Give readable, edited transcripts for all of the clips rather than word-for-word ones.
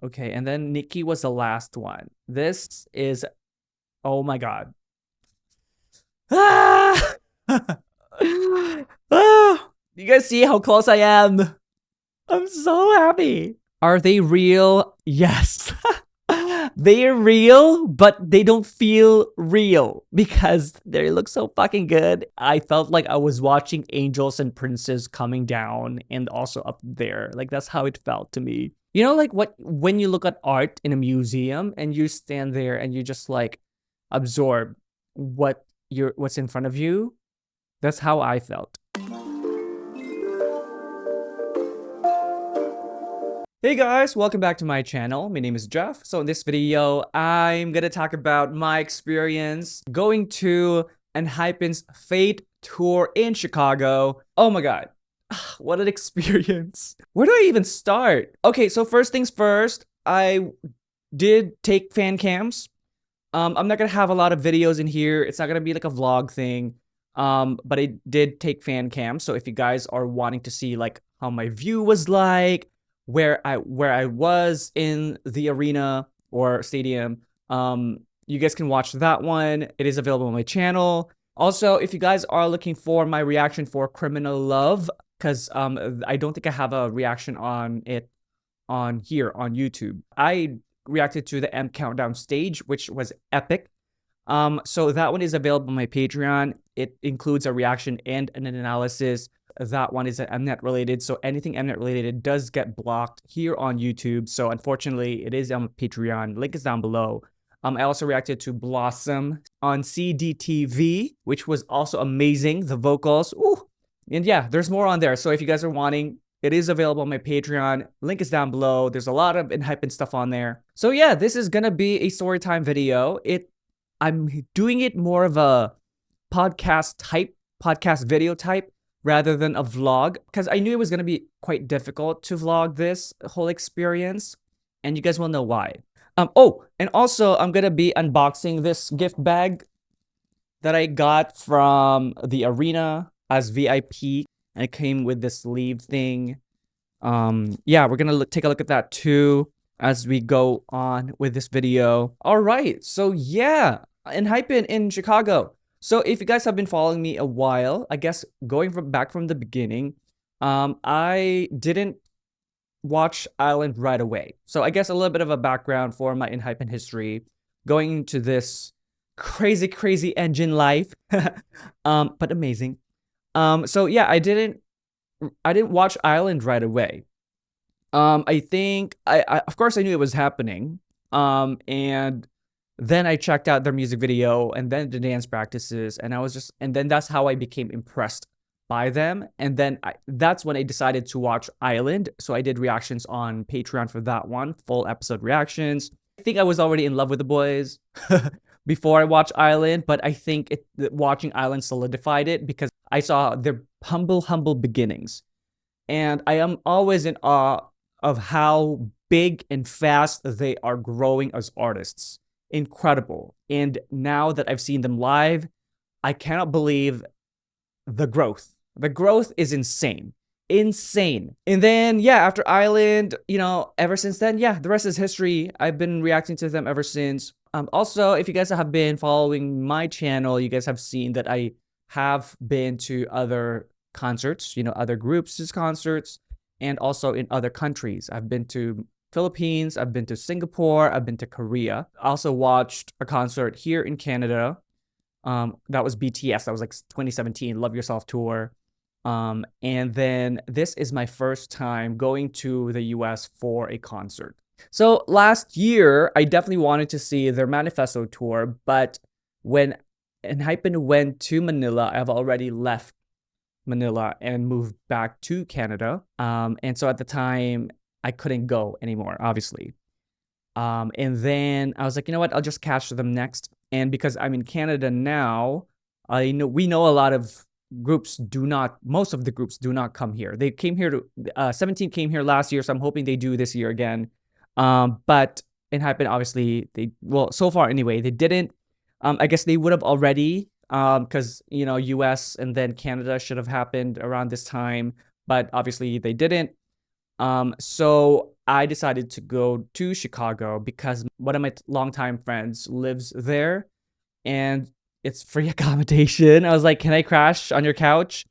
Okay, and then Nikki was the last one. This is, oh my god. Ah! Ah! You guys see how close I am? I'm so happy. Are they real? Yes. They're real, but they don't feel real because they look so fucking good. I felt like I was watching angels and princes coming down and also up there. Like that's how it felt to me. You know, like what when you look at art in a museum and you stand there and you just like absorb what's in front of you. That's how I felt. Hey guys, welcome back to my channel. My name is Jeff. So in this video, I'm gonna talk about my experience going to ENHYPEN's Fate tour in Chicago. Oh my god, what an experience. Where do I even start? Okay, so first things first, I did take fan cams. I'm not gonna have a lot of videos in here. It's not gonna be like a vlog thing. But I did take fan cams. So if you guys are wanting to see like how my view was like, where I was in the arena or stadium, you guys can watch that one. It is available on my channel. Also, if you guys are looking for my reaction for Criminal Love, because I don't think I have a reaction on it on here on YouTube. I reacted to the M Countdown stage, which was epic. So that one is available on my Patreon. It includes a reaction and an analysis. That one is Mnet related, so anything Mnet related does get blocked here on YouTube. So unfortunately, it is on Patreon. Link is down below. I also reacted to Blossom on CDTV, which was also amazing. The vocals, ooh. And yeah, there's more on there. So if you guys are wanting, it is available on my Patreon. Link is down below. There's a lot of ENHYPEN stuff on there. So yeah, this is gonna be a storytime video. I'm doing it more of a podcast video type rather than a vlog because I knew it was going to be quite difficult to vlog this whole experience and you guys will know why. Oh, and also I'm going to be unboxing this gift bag that I got from the arena as VIP and it came with this sleeve thing. Yeah, we're going to take a look at that too as we go on with this video. All right, so yeah, ENHYPEN in Chicago. So if you guys have been following me a while, I guess going back from the beginning, I didn't watch Island right away. So I guess a little bit of a background for my ENHYPEN history, going into this crazy engine life, but amazing. So yeah, I didn't watch Island right away. I think I of course I knew it was happening. And then I checked out their music video and then the dance practices and then that's how I became impressed by them. And then that's when I decided to watch Island. So I did reactions on Patreon for that one, full episode reactions. I think I was already in love with the boys before I watched Island, but I think watching Island solidified it because I saw their humble beginnings. And I am always in awe of how big and fast they are growing as artists. Incredible. And now that I've seen them live, I cannot believe the growth. The growth is insane. Insane. And then, yeah, after Island, ever since then, yeah, the rest is history. I've been reacting to them ever since. Also, if you guys have been following my channel, you guys have seen that I have been to other concerts, other groups' concerts, and also in other countries. I've been to Philippines, I've been to Singapore, I've been to Korea. I also watched a concert here in Canada. That was BTS. That was like 2017 Love Yourself tour. And then this is my first time going to the US for a concert. So last year, I definitely wanted to see their Manifesto tour, but when ENHYPEN went to Manila, I've already left Manila and moved back to Canada. And so at the time, I couldn't go anymore, obviously. And then I was like, you know what? I'll just catch them next. And because I'm in Canada now, we know a lot of groups most of the groups do not come here. They came here 17 came here last year, so I'm hoping they do this year again. But ENHYPEN, obviously, so far anyway, they didn't. I guess they would have already, because, US and then Canada should have happened around this time, but obviously they didn't. So I decided to go to Chicago because one of my longtime friends lives there and it's free accommodation. I was like, can I crash on your couch?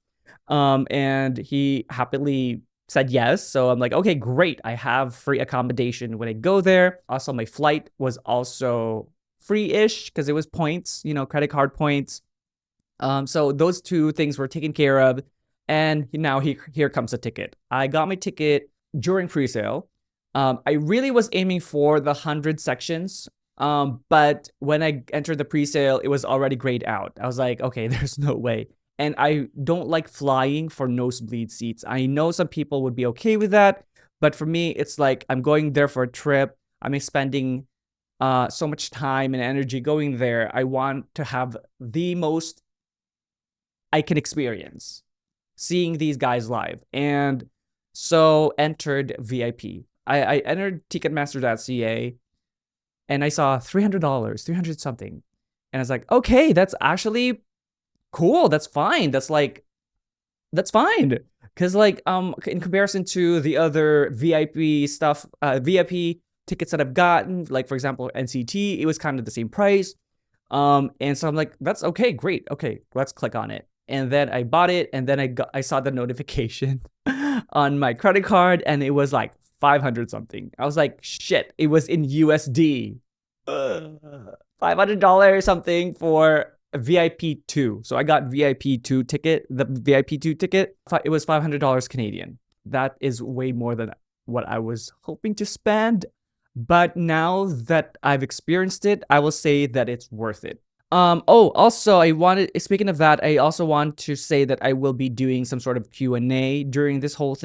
And he happily said yes. So I'm like, okay, great. I have free accommodation when I go there. Also, my flight was also free-ish because it was points, credit card points. So those two things were taken care of. And now here comes the ticket. I got my ticket during pre-sale. I really was aiming for the 100 sections. But when I entered the pre-sale, it was already grayed out. I was like, okay, there's no way. And I don't like flying for nosebleed seats. I know some people would be okay with that, but for me, it's like I'm going there for a trip. I'm spending so much time and energy going there. I want to have the most I can experience seeing these guys live. And so entered VIP. I entered Ticketmaster.ca and I saw $300, 300 something. And I was like, okay, that's actually cool. That's fine. That's fine. Cause in comparison to the other VIP stuff, VIP tickets that I've gotten, like for example, NCT, it was kind of the same price. And so I'm like, that's okay, great. Okay, let's click on it. And then I bought it, and then I saw the notification on my credit card, and it was like 500 something. I was like, shit, it was in USD. $500 something for a VIP 2. So I got VIP 2 ticket, the VIP 2 ticket. It was $500 Canadian. That is way more than what I was hoping to spend. But now that I've experienced it, I will say that it's worth it. Also, speaking of that, I also want to say that I will be doing some sort of Q&A during this whole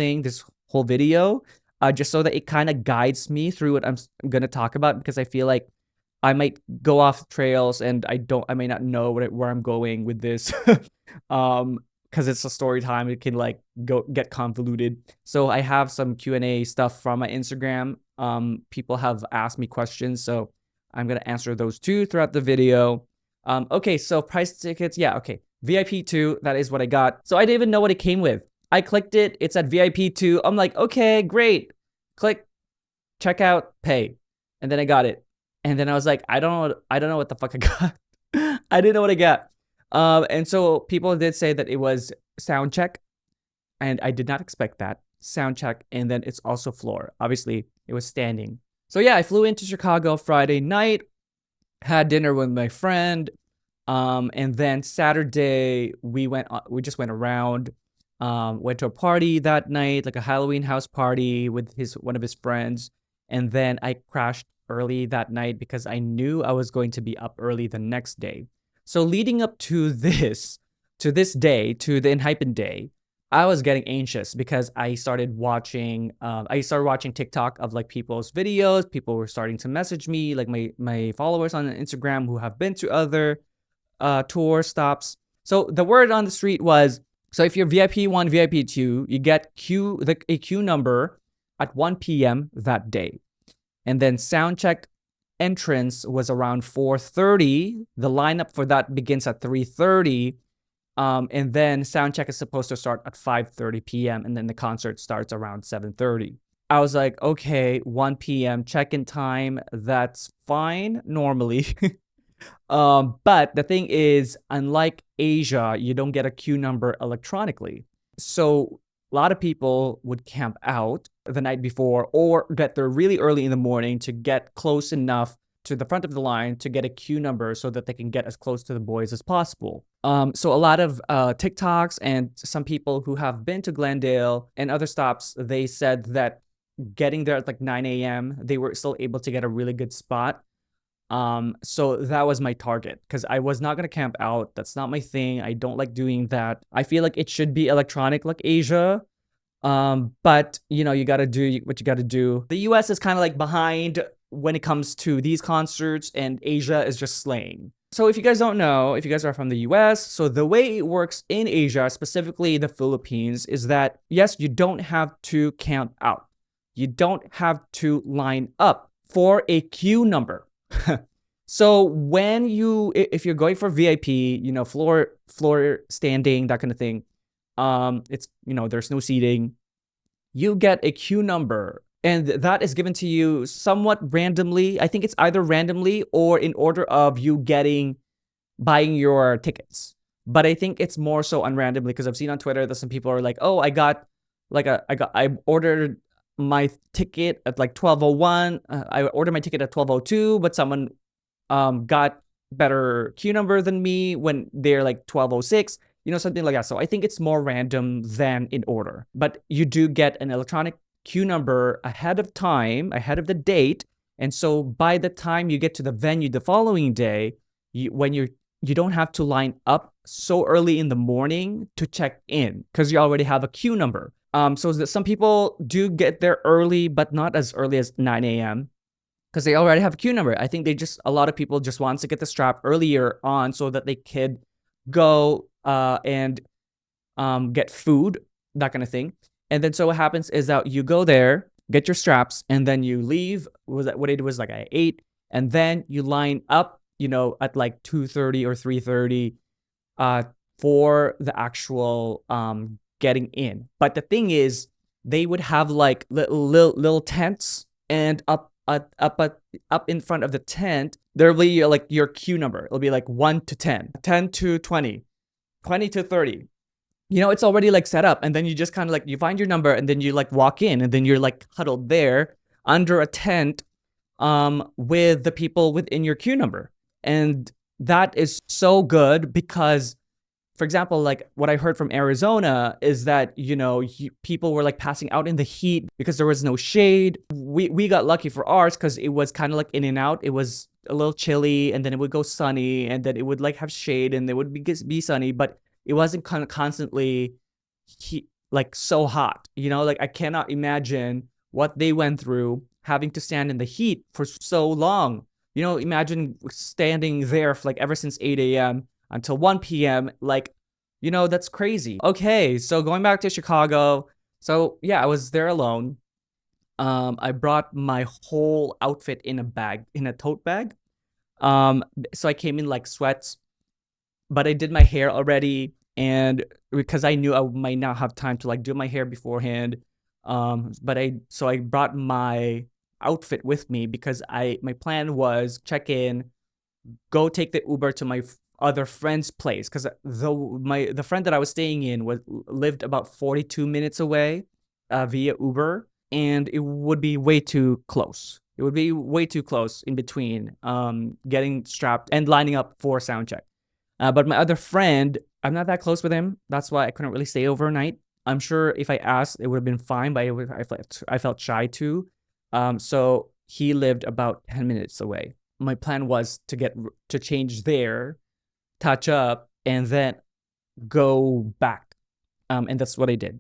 video, just so that it kind of guides me through what I'm going to talk about, because I feel like I might go off trails and I may not know where I'm going with this. Because it's a story time, it can get convoluted. So I have some Q&A stuff from my Instagram. People have asked me questions, so I'm going to answer those too throughout the video. Okay, so price tickets. Yeah, okay. VIP 2, that is what I got. So I didn't even know what it came with. I clicked it. It's at VIP 2. I'm like, okay, great. Click, check out, pay. And then I got it. And then I was like, I don't know what the fuck I got. I didn't know what I got. And so people did say that it was SOUNDCHECK. And I did not expect that. SOUNDCHECK. And then it's also floor. Obviously, it was standing. So yeah, I flew into Chicago Friday night. Had dinner with my friend, and then Saturday we just went around, went to a party that night, like a Halloween house party with one of his friends, and then I crashed early that night because I knew I was going to be up early the next day. So leading up to this day, to the ENHYPEN day, I was getting anxious because I started watching TikTok of people's videos. People were starting to message me, like my followers on Instagram who have been to other tour stops. So the word on the street was, so if you're VIP 1, VIP 2, you get a queue number at 1 p.m. that day. And then SOUNDCHECK entrance was around 4:30. The lineup for that begins at 3:30. And then SOUNDCHECK is supposed to start at 5:30 p.m. and then the concert starts around 7:30. I was like, okay, 1 p.m. check-in time, that's fine normally. But the thing is, unlike Asia, you don't get a queue number electronically. So a lot of people would camp out the night before or get there really early in the morning to get close enough to the front of the line to get a queue number so that they can get as close to the boys as possible. So a lot of TikToks and some people who have been to Glendale and other stops, they said that getting there at 9 a.m., they were still able to get a really good spot. So that was my target because I was not going to camp out. That's not my thing. I don't like doing that. I feel like it should be electronic like Asia. But you got to do what you got to do. The US is kind of behind when it comes to these concerts, and Asia is just slaying. So if you guys don't know, if you guys are from the US, so the way it works in Asia, specifically the Philippines, is that yes, you don't have to camp out. You don't have to line up for a queue number. So if you're going for VIP, floor standing, that kind of thing, it's, there's no seating. You get a queue number And that is given to you somewhat randomly. I think it's either randomly or in order of you buying your tickets. But I think it's more so unrandomly, because I've seen on Twitter that some people are like, oh, I ordered my ticket at like 12:01. I ordered my ticket at 12:02, but someone got better queue number than me when they're like 12:06, something like that. So I think it's more random than in order. But you do get an electronic queue number ahead of time, ahead of the date. And so by the time you get to the venue the following day, you don't have to line up so early in the morning to check in, because you already have a queue number. So that some people do get there early, but not as early as 9 a.m. because they already have a queue number. I think a lot of people just wants to get the strap earlier on so that they could go and get food, that kind of thing. And then so what happens is that you go there, get your straps, and then you leave. What it was like at 8, and then you line up, at like 2:30 or 3:30 for the actual getting in. But the thing is, they would have like little tents, and up in front of the tent there'll be like your queue number. It'll be like 1 to 10, 10 to 20, 20 to 30. It's already like set up, and then you just kind of like, you find your number, and then you like walk in, and then you're like huddled there under a tent with the people within your queue number. And that is so good because, for example, like what I heard from Arizona is that, people were like passing out in the heat because there was no shade. We got lucky for ours because it was kind of like in and out. It was a little chilly, and then it would go sunny, and then it would like have shade, and it would be sunny, but it wasn't kind of constantly like so hot. Like I cannot imagine what they went through having to stand in the heat for so long. Imagine standing there for like ever since 8 a.m. until 1 p.m. Like, that's crazy. Okay, so going back to Chicago. So yeah, I was there alone. I brought my whole outfit in a tote bag. So I came in like sweats, but I did my hair already, and because I knew I might not have time to like do my hair beforehand. But I brought my outfit with me because my plan was check in, go take the Uber to my other friend's place, because the friend that I was staying in lived about 42 minutes away via Uber, and it would be way too close. It would be way too close in between getting strapped and lining up for sound check. But my other friend, I'm not that close with him. That's why I couldn't really stay overnight. I'm sure if I asked, it would have been fine, but I felt shy too. So he lived about 10 minutes away. My plan was to change there, touch up, and then go back. And that's what I did.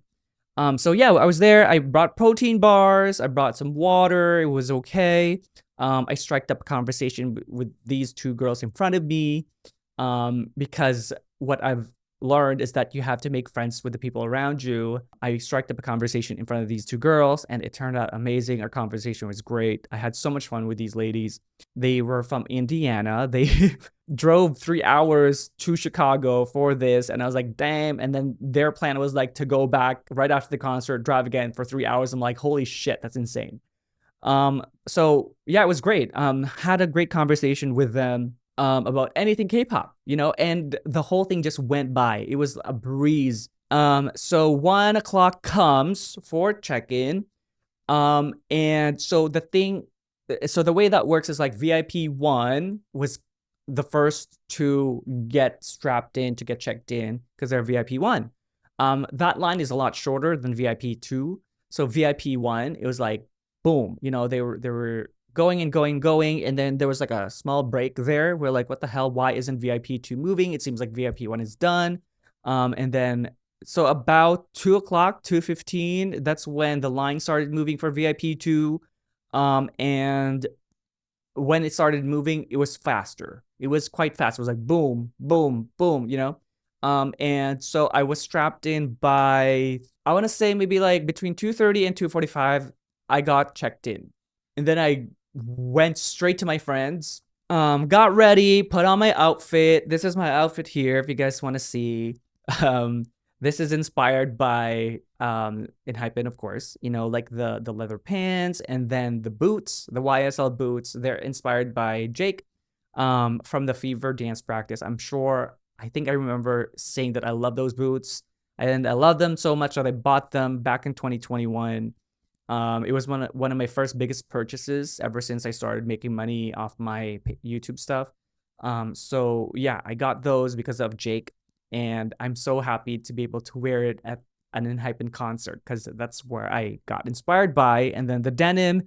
So yeah, I was there. I brought protein bars. I brought some water. It was okay. I striked up a conversation with these two girls in front of me, because what I've learned is that you have to make friends with the people around you. I struck up a conversation in front of these two girls, and it turned out amazing. Our conversation was great. I had so much fun with these ladies. They were from Indiana. They drove 3 hours to Chicago for this, and I was like, damn. And then their plan was like to go back right after the concert, drive again for 3 hours. I'm like, holy shit, that's insane. So yeah, it was great. Had a great conversation with them about anything K-pop, and the whole thing just went by. It was a breeze. So 1 o'clock comes for check-in. And so the way that works is like VIP 1 was the first to get strapped in, to get checked in, because they're VIP 1. That line is a lot shorter than VIP 2. So VIP 1, it was like, boom, they were going, and then there was like a small break there. We're like, what the hell? Why isn't VIP 2 moving? It seems like VIP 1 is done. And then, so about 2 o'clock, 2:15, that's when the line started moving for VIP 2. And when it started moving, it was faster. It was quite fast. It was like boom, boom, boom, and so I was strapped in by, I want to say maybe like between 2:30 and 2:45, I got checked in. And then I went straight to my friends, got ready, put on my outfit. This is my outfit here if you guys want to see. This is inspired by ENHYPEN, of course. You know, like the leather pants and then the boots, the YSL boots. They're inspired by Jake from the Fever dance practice. I'm sure. I think I remember saying that I love those boots, and I love them so much that I bought them back in 2021. It was one of my first biggest purchases ever since I started making money off my YouTube stuff. So yeah, I got those because of Jake, and I'm so happy to be able to wear it at an ENHYPEN concert because that's where I got inspired by. And then the denim,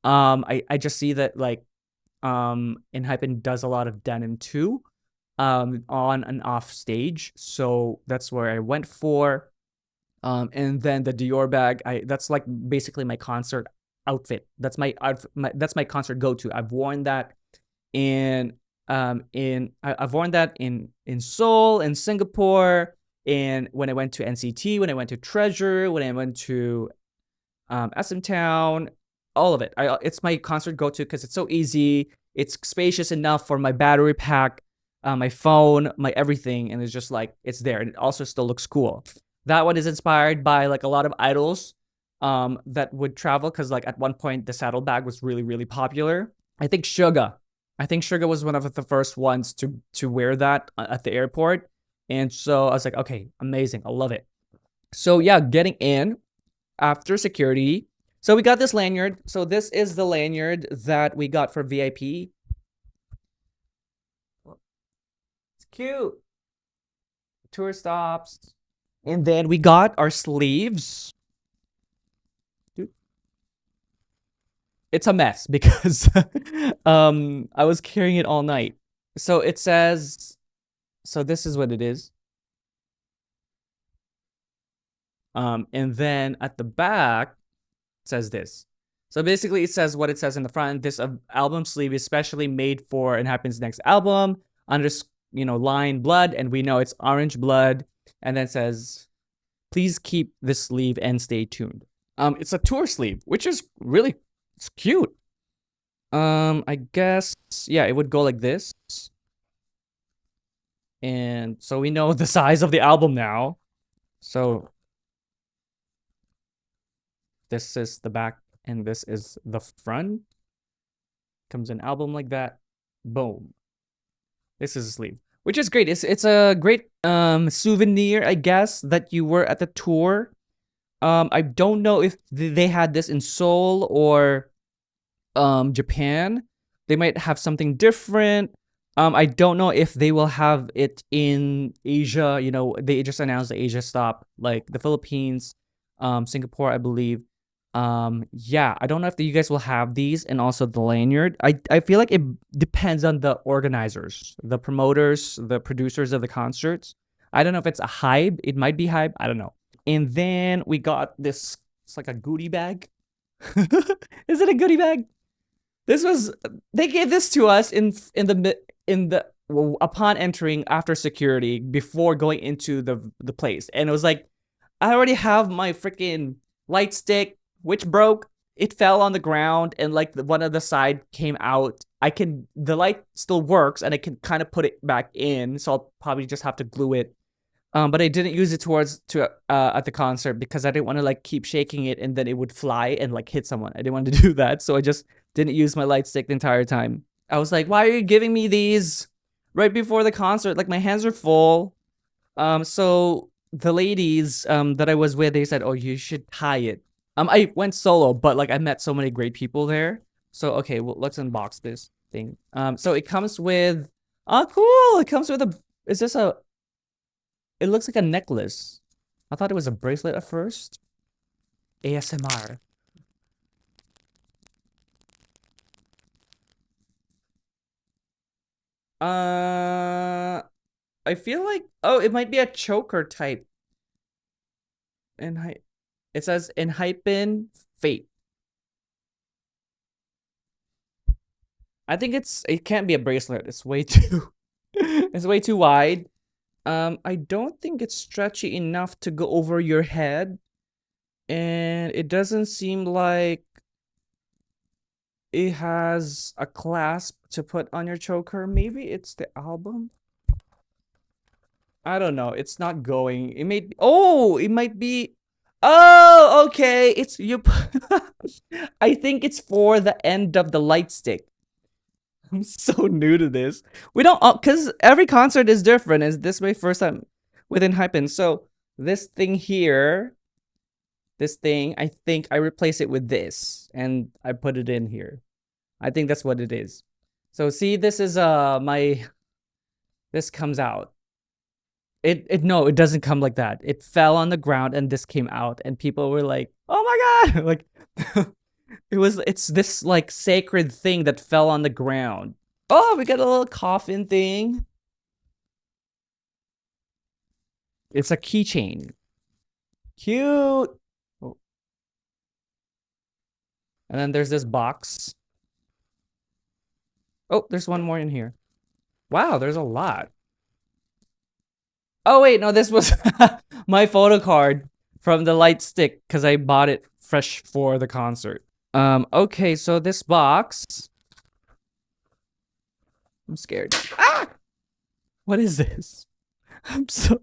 I just see that like ENHYPEN does a lot of denim too, on and off stage. So that's where I went for. And then the Dior bag, that's like basically my concert outfit. That's my outfit. That's my concert go to. I've worn that I've worn that in Seoul, in Singapore, and when I went to NCT, when I went to Treasure, when I went to SM Town, all of it. It's my concert go to because it's so easy. It's spacious enough for my battery pack, my phone, my everything, and it's just like it's there, and it also still looks cool. That one is inspired by like a lot of idols that would travel because like at one point the saddlebag was really, really popular. I think Suga was one of the first ones to wear that at the airport. And so I was like, okay, amazing. I love it. So yeah, getting in after security. So we got this lanyard. So this is the lanyard that we got for VIP. It's cute. Tour stops. And then we got our sleeves. Dude. It's a mess because I was carrying it all night. So it says, so this is what it is. And then at the back, it says this. So basically, it says what it says in the front. This album sleeve is specially made for ENHYPEN's next album. Under, line blood, and we know it's orange blood. And then it says, please keep this sleeve and stay tuned. It's a tour sleeve, which is really, it's cute. I guess, yeah, it would go like this. And so we know the size of the album now. So this is the back and this is the front. Comes an album like that. Boom. This is a sleeve, which is great. It's a great souvenir, I guess, that you were at the tour. I don't know if they had this in Seoul or Japan. They might have something different. I don't know if they will have it in Asia. You know, they just announced the Asia stop, like the Philippines, Singapore, I believe. Yeah, I don't know if you guys will have these, and also the lanyard. I feel like it depends on the organizers, the promoters, the producers of the concerts. I don't know if it's a hype. It might be hype. I don't know. And then we got this. It's like a goodie bag. Is it a goodie bag? They gave this to us in the upon entering after security before going into the place, and it was like, I already have my freaking light stick, which broke. It fell on the ground, and like one of the side came out. The light still works, and I can kind of put it back in, so I'll probably just have to glue it. But I didn't use it at the concert because I didn't want to like keep shaking it and then it would fly and like hit someone. I didn't want to do that, so I just didn't use my light stick the entire time. I was like, why are you giving me these right before the concert? Like my hands are full. So the ladies that I was with, they said, oh, you should tie it. I went solo, but like I met so many great people there. So okay, well, let's unbox this thing. So it comes with, oh cool, it comes with it looks like a necklace. I thought it was a bracelet at first. ASMR. I feel like, oh, it might be a choker type. It says ENHYPEN Fate. I think it can't be a bracelet. It's way too it's way too wide. I don't think it's stretchy enough to go over your head. And it doesn't seem like it has a clasp to put on your choker. Maybe it's the album. I don't know. It's not going. It may. Oh, it might be. Oh, okay. It's you. I think it's for the end of the light stick. I'm so new to this. We don't, because every concert is different. Is this my first time with ENHYPEN? So this thing here, this thing, I think I replace it with this, and I put it in here. I think that's what it is. So see, this is my. This comes out. No, it doesn't come like that. It fell on the ground and this came out, and people were like, "Oh my god!" Like, it's this like sacred thing that fell on the ground. Oh, we got a little coffin thing. It's a keychain. Cute. Oh. And then there's this box. Oh, there's one more in here. Wow, there's a lot. Oh wait, no, this was my photo card from the light stick because I bought it fresh for the concert. Okay, so this box. I'm scared. Ah! What is this? I'm so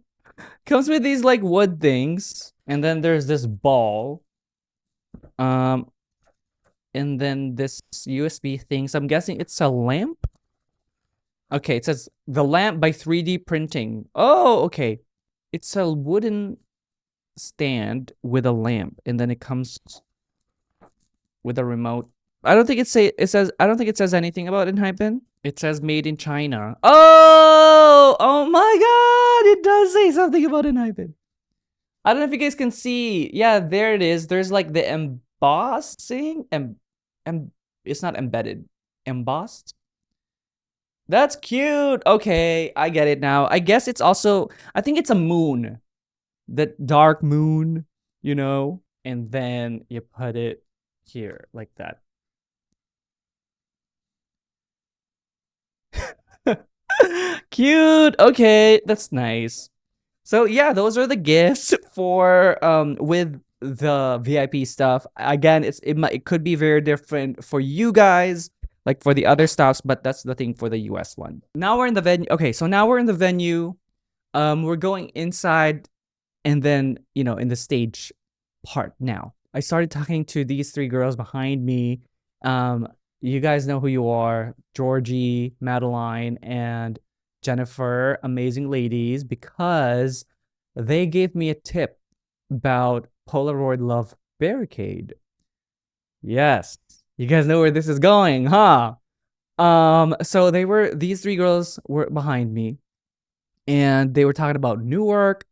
comes with these like wood things, and then there's this ball. And then this USB thing. So I'm guessing it's a lamp. Okay, it says the lamp by 3D printing. Oh, okay. It's a wooden stand with a lamp, and then it comes with a remote. I don't think it says anything about ENHYPEN. It says made in China. Oh my god, it does say something about ENHYPEN. I don't know if you guys can see. Yeah, there it is. There's like the embossing it's not embedded. Embossed. That's cute. Okay, I get it now. I guess it's also, I think it's a moon. The dark moon, you know? And then you put it here, like that. Cute. Okay, that's nice. So yeah, those are the gifts for with the VIP stuff. Again, it could be very different for you guys, like for the other stuffs, but that's the thing for the US one. Now we're in the venue. Okay, so now we're in the venue. We're going inside, and then in the stage part now. I started talking to these three girls behind me. You guys know who you are: Georgie, Madeline, and Jennifer. Amazing ladies, because they gave me a tip about Polaroid Love Barricade. Yes, you guys know where this is going, huh? So these three girls were behind me, and they were talking about Newark.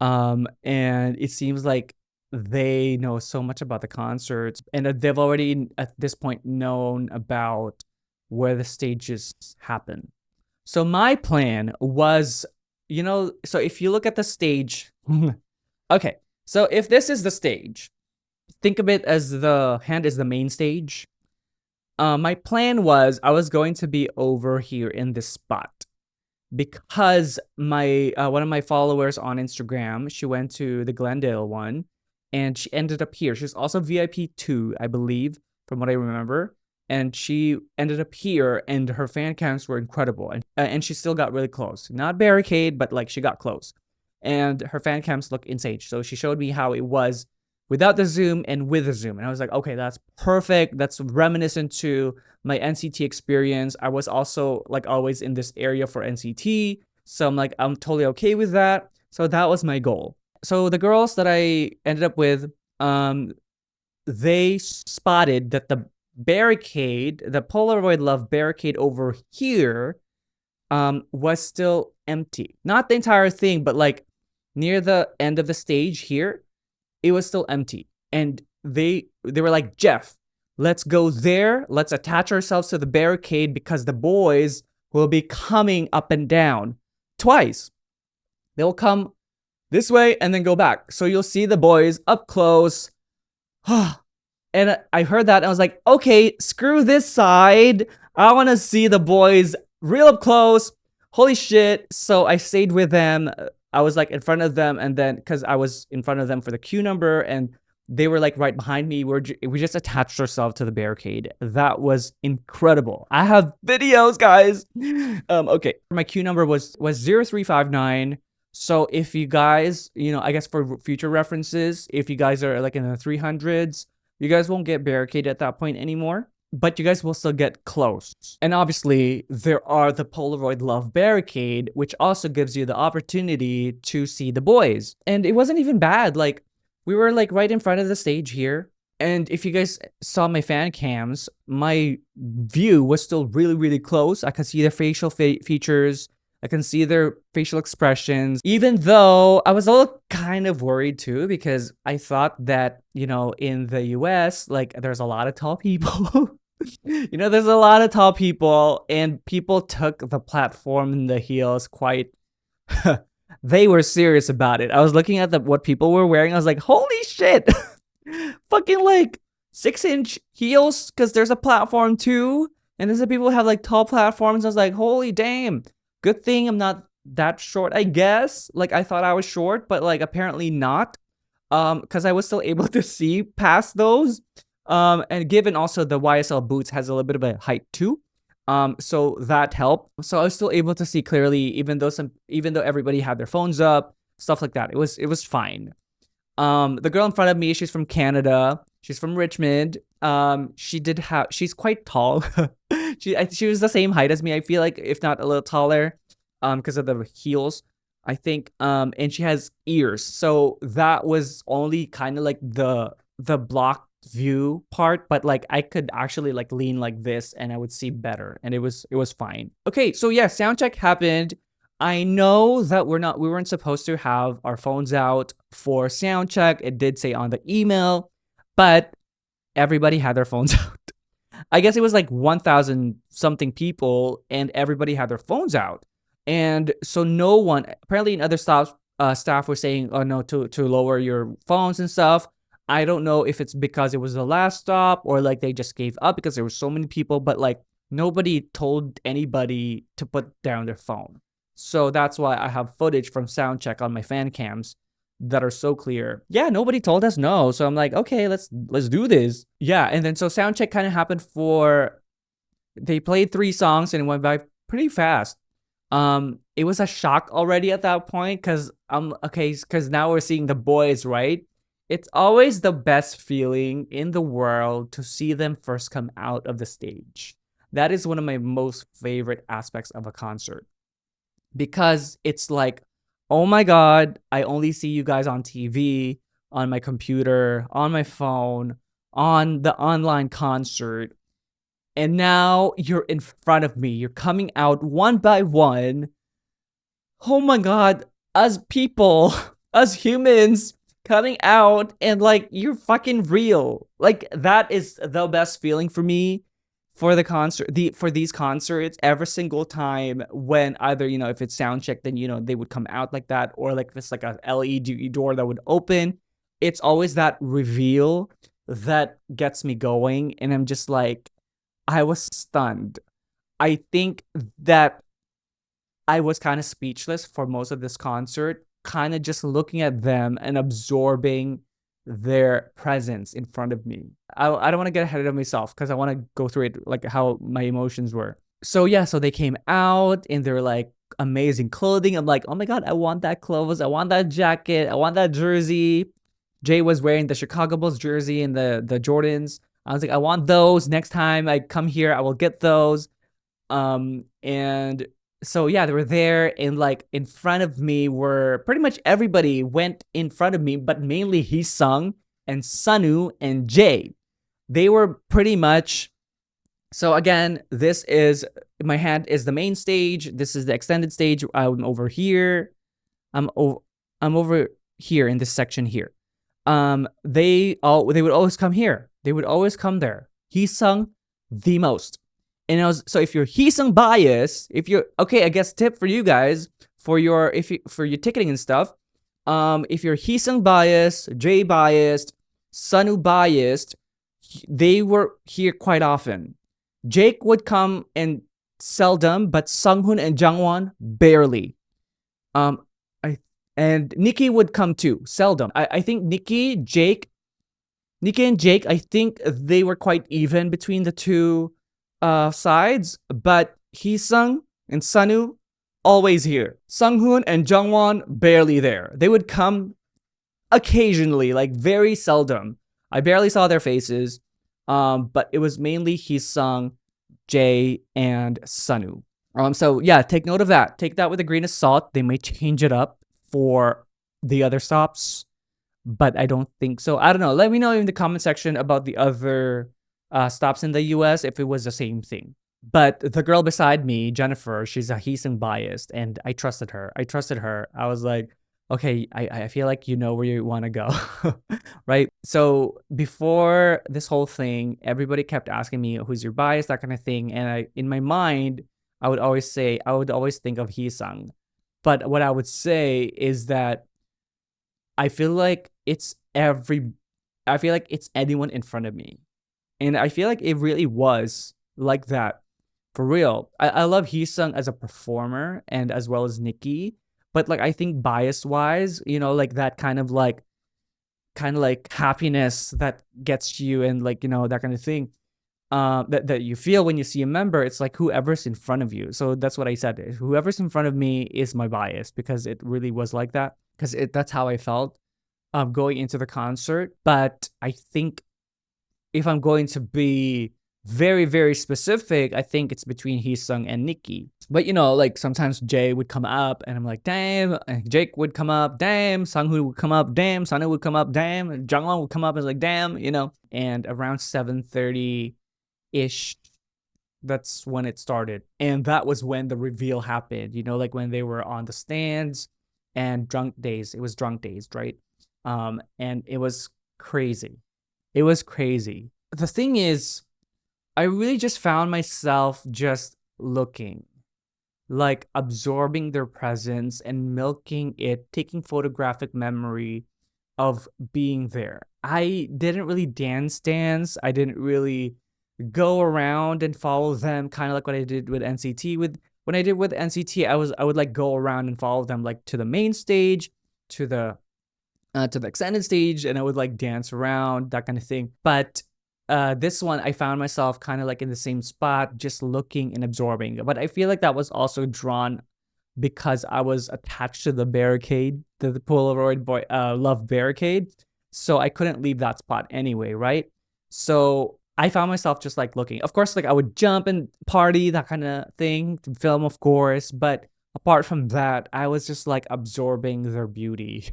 And it seems like they know so much about the concerts, and they've already at this point known about where the stages happen. So my plan was, so if you look at the stage, okay, so if this is the stage, think of it as the hand is the main stage. My plan was I was going to be over here in this spot, because my one of my followers on Instagram, she went to the Glendale one, and she ended up here. She's also VIP 2, I believe, from what I remember. And she ended up here, and her fan cams were incredible. And she still got really close. Not Barricade, but like she got close. And her fan cams look insane. So she showed me how it was without the zoom and with the zoom. And I was like, okay, that's perfect. That's reminiscent to my NCT experience. I was also like always in this area for NCT. So I'm like, I'm totally okay with that. So that was my goal. So the girls that I ended up with, they spotted that the barricade, the Polaroid Love Barricade over here, was still empty. Not the entire thing, but like near the end of the stage here, it was still empty. And they were like, Jeff, let's go there. Let's attach ourselves to the barricade, because the boys will be coming up and down twice. They'll come this way and then go back. So you'll see the boys up close. And I heard that and I was like, okay, screw this side. I want to see the boys real up close. Holy shit. So I stayed with them. I was like in front of them, and then because I was in front of them for the queue number, and they were like right behind me. We just attached ourselves to the barricade. That was incredible. I have videos, guys. Okay, my queue number was 0359. So if you guys, I guess for future references, if you guys are like in the 300s, you guys won't get Barricade at that point anymore, but you guys will still get close. And obviously, there are the Polaroid Love Barricade, which also gives you the opportunity to see the boys. And it wasn't even bad. Like, we were like right in front of the stage here. And if you guys saw my fan cams, my view was still really, really close. I could see the facial features. I can see their facial expressions, even though I was a little kind of worried too, because I thought that, in the US, like there's a lot of tall people. There's a lot of tall people, and people took the platform and the heels quite, they were serious about it. I was looking at what people were wearing. I was like, holy shit, fucking like 6-inch heels, because there's a platform too. And there's the people who have like tall platforms. I was like, holy damn. Good thing I'm not that short, I guess. Like, I thought I was short, but like apparently not. Because I was still able to see past those. And given also the YSL boots has a little bit of a height too. So that helped. So I was still able to see clearly, even though everybody had their phones up, stuff like that. It was fine. The girl in front of me, she's from Canada. She's from Richmond. She's quite tall. She was the same height as me, I feel like, if not a little taller, because of the heels, I think. And she has ears. So that was only kind of like the blocked view part, but like I could actually like lean like this and I would see better, and it was fine. Okay, so yeah, sound check happened. I know that we weren't supposed to have our phones out for sound check. It did say on the email, but everybody had their phones out. I guess it was like 1,000 something people, and everybody had their phones out. And so no one, apparently in other staff were saying, oh no, to lower your phones and stuff. I don't know if it's because it was the last stop or like they just gave up because there were so many people, but like nobody told anybody to put down their phone. So that's why I have footage from soundcheck on my fan cams that are so clear. Yeah, nobody told us no. So I'm like, okay, let's do this. Yeah, and then so soundcheck kind of happened they played 3 songs and it went by pretty fast. It was a shock already at that point because now we're seeing the boys, right? It's always the best feeling in the world to see them first come out of the stage. That is one of my most favorite aspects of a concert. Because it's like, oh my God, I only see you guys on TV, on my computer, on my phone, on the online concert. And now you're in front of me. You're coming out one by one. Oh my God, as people, as humans, coming out and like you're fucking real. Like that is the best feeling for me for the concert, for these concerts. Every single time when either, if it's sound check, then they would come out like that, or like if it's like a LED door that would open, it's always that reveal that gets me going. And I'm just like, I was stunned. I think that I was kind of speechless for most of this concert, kind of just looking at them and absorbing their presence in front of me. I don't want to get ahead of myself because I want to go through it like how my emotions were. So yeah, so they came out in their like amazing clothing. I'm like, oh my God, I want that clothes. I want that jacket. I want that jersey. Jay was wearing the Chicago Bulls jersey and the Jordans. I was like, I want those. Next time I come here, I will get those. And so yeah, they were there, and like in front of me were pretty much everybody went in front of me, but mainly Heesung and Sunu and Jay. They were pretty much. So again, this is my hand is the main stage. This is the extended stage. I'm over here. I'm over here in this section here. They would always come here. They would always come there. Heesung the most. And so if you're Heesung biased, if you're okay, I guess tip for you guys for your ticketing and stuff. If you're Heesung biased, Jay biased, Sunu biased, they were here quite often. Jake would come and seldom, but Sunghoon and Jungwon barely. And Nikki would come too, seldom. I think Nikki and Jake, I think they were quite even between the two sides, but Heesung and Sunu, always here. Sunghoon and Jungwon, barely there. They would come occasionally, like very seldom. I barely saw their faces, but it was mainly Heesung, Jae, and Sunu. So yeah, take note of that. Take that with a grain of salt. They may change it up for the other stops, but I don't think so. I don't know. Let me know in the comment section about the other stops in the US if it was the same thing. But the girl beside me, Jennifer, she's a Heesung biased, and I trusted her. I was like, okay, I feel like you know where you want to go, right? So before this whole thing, everybody kept asking me, who's your bias, that kind of thing. And in my mind, I would always think of Heesung. But what I would say is that I feel like it's anyone in front of me. And I feel like it really was like that. For real. I love Heesung as a performer and as well as Nikki. But like I think bias wise, like that kind of like happiness that gets you and like, that kind of thing. That you feel when you see a member, it's like whoever's in front of you. So that's what I said. Whoever's in front of me is my bias, because it really was like that. Because that's how I felt going into the concert. But I think if I'm going to be very, very specific, I think it's between Heesung and Nikki. But like sometimes Jay would come up and I'm like, damn. And Jake would come up, damn. Sunghoon would come up, damn. Sunu would come up, damn. And Jungwon would come up and it's like, damn, And around 7:30-ish, that's when it started. And that was when the reveal happened, like when they were on the stands and drunk days. It was drunk days, right? And it was crazy. It was crazy. The thing is, I really just found myself just looking, like absorbing their presence and milking it, taking photographic memory of being there. I didn't really dance. I didn't really go around and follow them, kind of like what I did with NCT. When I did with NCT, I would like go around and follow them like to the main stage, to the extended stage, and I would like dance around, that kind of thing. But this one, I found myself kind of like in the same spot, just looking and absorbing. But I feel like that was also drawn because I was attached to the barricade, the Polaroid boy love barricade. So I couldn't leave that spot anyway, right? So I found myself just like looking. Of course, like I would jump and party, that kind of thing, film, of course. But apart from that, I was just like absorbing their beauty,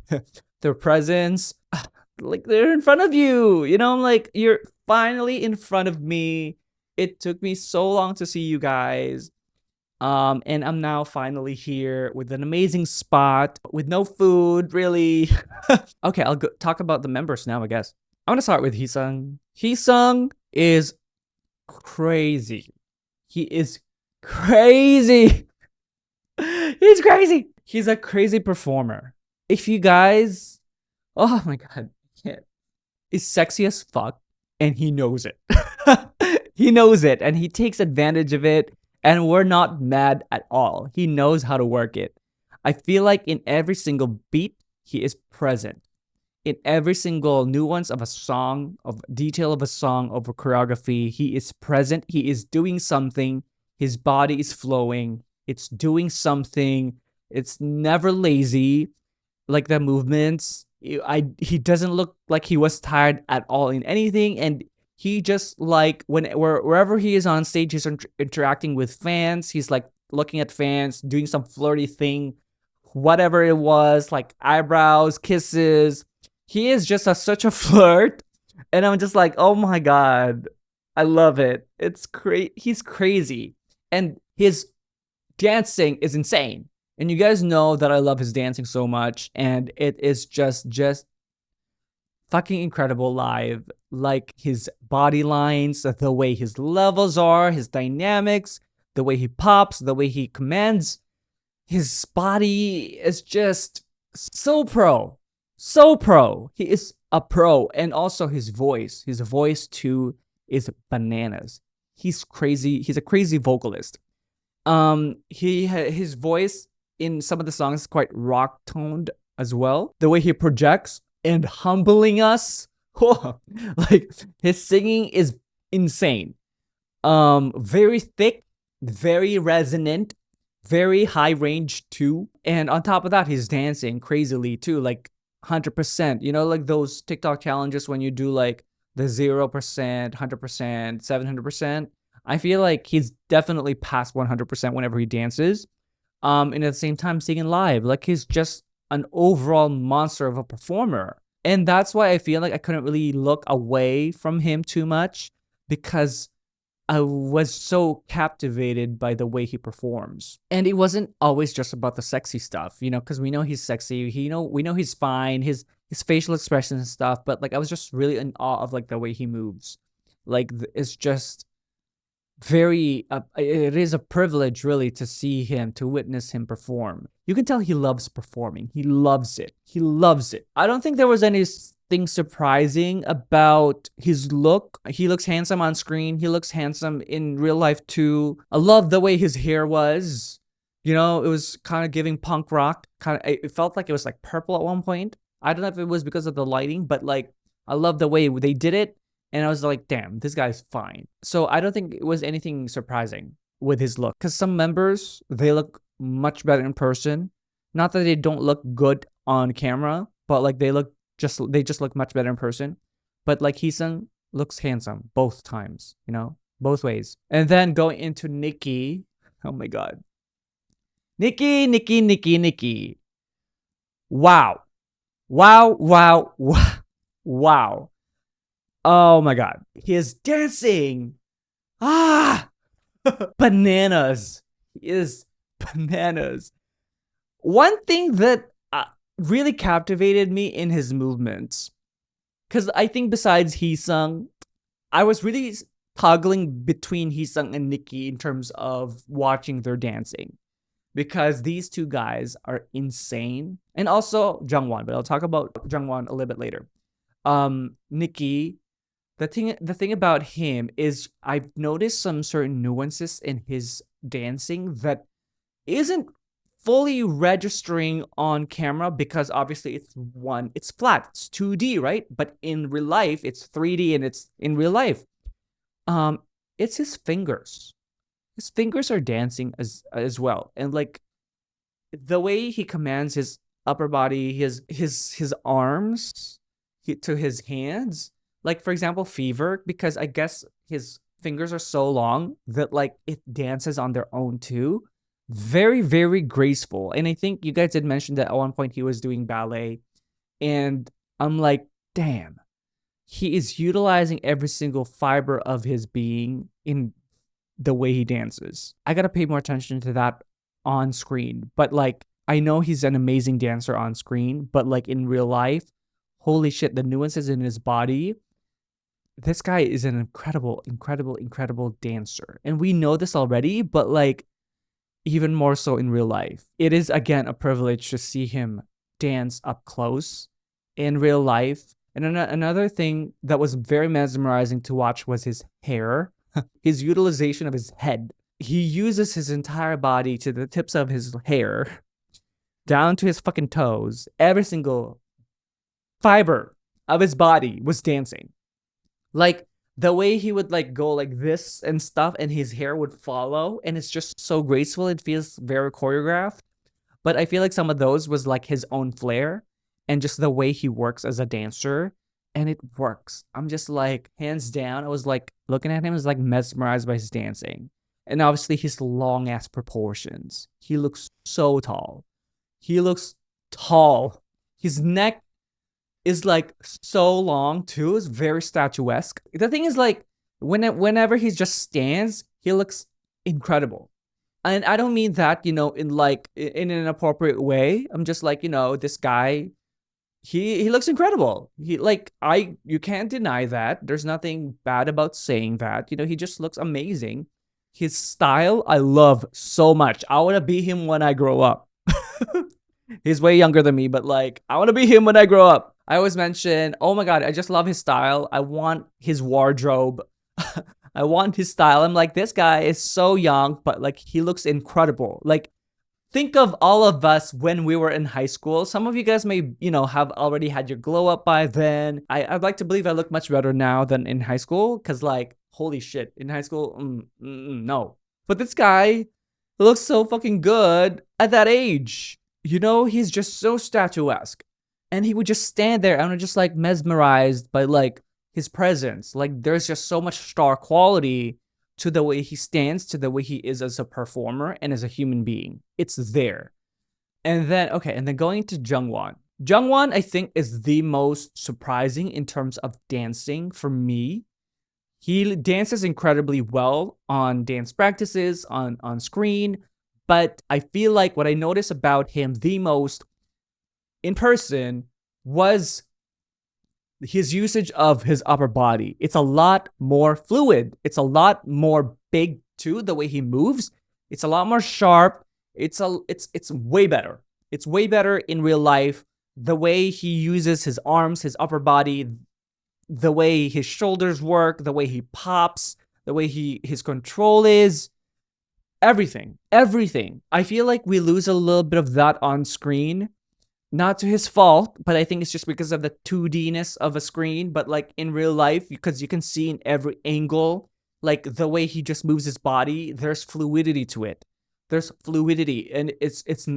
their presence. Like they're in front of you, I'm like, you're finally in front of me. It took me so long to see you guys. And I'm now finally here with an amazing spot with no food, really. Okay, I'll talk about the members now, I guess. I'm gonna start with Heesung. Heesung is crazy. He is crazy. He's crazy. He's a crazy performer. If you guys, oh my god, is sexy as fuck, and he knows it. He knows it, and he takes advantage of it, and we're not mad at all. He knows how to work it. I feel like in every single beat, he is present. In every single nuance of a song, of detail of a song, of a choreography, he is present. He is doing something. His body is flowing. It's doing something. It's never lazy. Like the movements, he doesn't look like he was tired at all in anything, and he just like wherever he is on stage, he's interacting with fans. He's like looking at fans, doing some flirty thing, whatever it was, like eyebrows, kisses. He is just such a flirt, and I'm just like, oh my god, I love it. It's he's crazy, and his dancing is insane. And you guys know that I love his dancing so much, and it is just fucking incredible live. Like his body lines, the way his levels are, his dynamics, the way he pops, the way he commands. His body is just so pro. So pro. He is a pro. And also his voice too is bananas. He's crazy. He's a crazy vocalist. His voice in some of the songs is quite rock toned as well. The way he projects and humbling us, like his singing is insane. Very thick, very resonant, very high range too. And on top of that, he's dancing crazily too, like 100%. You know, like those TikTok challenges when you do like the 0%, 100%, 700%. I feel like he's definitely past 100% whenever he dances. And at the same time, singing live, like he's just an overall monster of a performer. And that's why I feel like I couldn't really look away from him too much, because I was so captivated by the way he performs. And it wasn't always just about the sexy stuff, you know, because we know he's sexy. We know he's fine, his facial expressions and stuff, but like I was just really in awe of like the way he moves. Like it's just very it is a privilege really to see him, to witness him perform. You can tell he loves performing. He loves it. He loves it. I don't think there was anything surprising about his look. He looks handsome on screen. He looks handsome in real life too. I love the way his hair was. You know, it was kind of giving punk rock. It felt like it was like purple at one point. I don't know if it was because of the lighting, but like I love the way they did it. And I was like, damn, this guy's fine. So I don't think it was anything surprising with his look. Because some members, they look much better in person. Not that they don't look good on camera, but like they just look much better in person. But like Heesung looks handsome both times, you know, both ways. And then going into Nikki. Oh my God. Nikki. Wow. Wow. Oh my God. He is dancing. Bananas. He is bananas. One thing that really captivated me in his movements, because I think besides Heesung, I was really toggling between Heesung and Nikki in terms of watching their dancing, because these two guys are insane. And also Jungwon, but I'll talk about Jungwon a little bit later. Nikki, the thing about him is I've noticed some certain nuances in his dancing that isn't fully registering on camera, because obviously it's flat, it's 2D, right? But in real life, it's 3D and it's in real life. It's his fingers. His fingers are dancing as well. And like the way he commands his upper body, his arms to his hands. Like, for example, Fever, because I guess his fingers are so long that, like, it dances on their own, too. Very, very graceful. And I think you guys did mention that at one point he was doing ballet. And I'm like, damn. He is utilizing every single fiber of his being in the way he dances. I gotta pay more attention to that on screen. But, like, I know he's an amazing dancer on screen. But, like, in real life, holy shit, the nuances in his body. This guy is an incredible dancer. And we know this already, but like even more so in real life. It is again a privilege to see him dance up close in real life. And another thing that was very mesmerizing to watch was his hair, his utilization of his head. He uses his entire body to the tips of his hair, down to his fucking toes. Every single fiber of his body was dancing. Like the way he would like go like this and stuff, and his hair would follow, and it's just so graceful. It feels very choreographed. But I feel like some of those was like his own flair and just the way he works as a dancer, and it works. I'm just like hands down. I was like looking at him, I was like mesmerized by his dancing, and obviously his long ass proportions. He looks so tall. He looks tall. His neck is like so long too. It's very statuesque. The thing is like whenever he just stands, he looks incredible. And I don't mean that, you know, in an appropriate way. I'm just like, you know, this guy, he looks incredible. You can't deny that. There's nothing bad about saying that. You know, he just looks amazing. His style, I love so much. I want to be him when I grow up. He's way younger than me, but like, I want to be him when I grow up. I always mention, oh my God, I just love his style. I want his wardrobe. I want his style. I'm like, this guy is so young, but like, he looks incredible. Like, think of all of us when we were in high school. Some of you guys may, you know, have already had your glow up by then. I'd like to believe I look much better now than in high school. Cause like, holy shit, in high school, no. But this guy, looks so fucking good at that age. You know, he's just so statuesque. And he would just stand there and I'm just like mesmerized by like his presence. Like there's just so much star quality to the way he stands, to the way he is as a performer and as a human being. It's there. And then, okay, and then going to Jungwon. Jungwon, I think, is the most surprising in terms of dancing for me. He dances incredibly well on dance practices, on screen, but I feel like what I noticed about him the most in person was his usage of his upper body. It's a lot more fluid. It's a lot more big too, the way he moves. It's a lot more sharp. It's way better. It's way better in real life. The way he uses his arms, his upper body, the way his shoulders work, the way he pops, the way his control is, everything. I feel like we lose a little bit of that on screen. Not to his fault, but I think it's just because of the 2D-ness of a screen. But like in real life, because you can see in every angle, like the way he just moves his body, there's fluidity to it. There's fluidity, and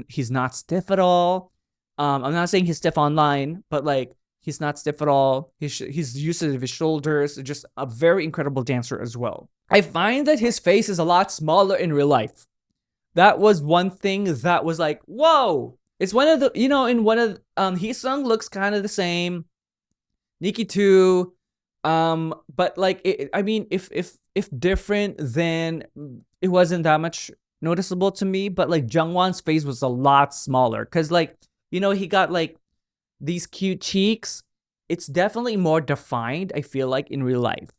he's not stiff at all. I'm not saying he's stiff online, but like he's not stiff at all. His usage of his shoulders, just a very incredible dancer as well. I find that his face is a lot smaller in real life. That was one thing that was like, whoa. It's one of the, you know, in one of Heesung looks kind of the same. Nikki too. But like I mean, if different, then it wasn't that much noticeable to me. But like Jungwon's face was a lot smaller. Cause like, you know, he got like these cute cheeks. It's definitely more defined, I feel like, in real life.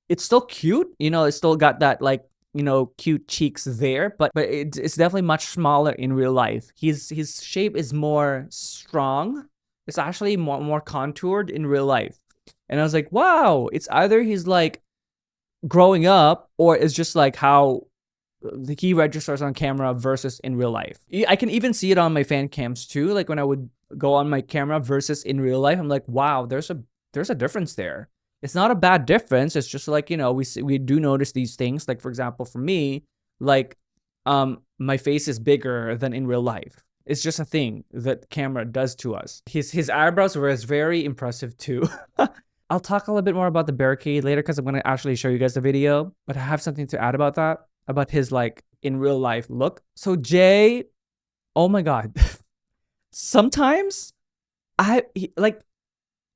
It's still cute, you know, it's still got that like, you know, cute cheeks there, but it's definitely much smaller in real life. His shape is more strong. It's actually more contoured in real life. And I was like, wow, it's either he's like growing up or it's just like how the key registers on camera versus in real life. I can even see it on my fan cams too. Like when I would go on my camera versus in real life, I'm like, wow, there's a difference there. It's not a bad difference. It's just like, you know, we do notice these things. Like, for example, for me, like, my face is bigger than in real life. It's just a thing that camera does to us. His eyebrows were very impressive too. I'll talk a little bit more about the barricade later because I'm going to actually show you guys the video. But I have something to add about that, about his like in real life look. So Jay, oh my God. Sometimes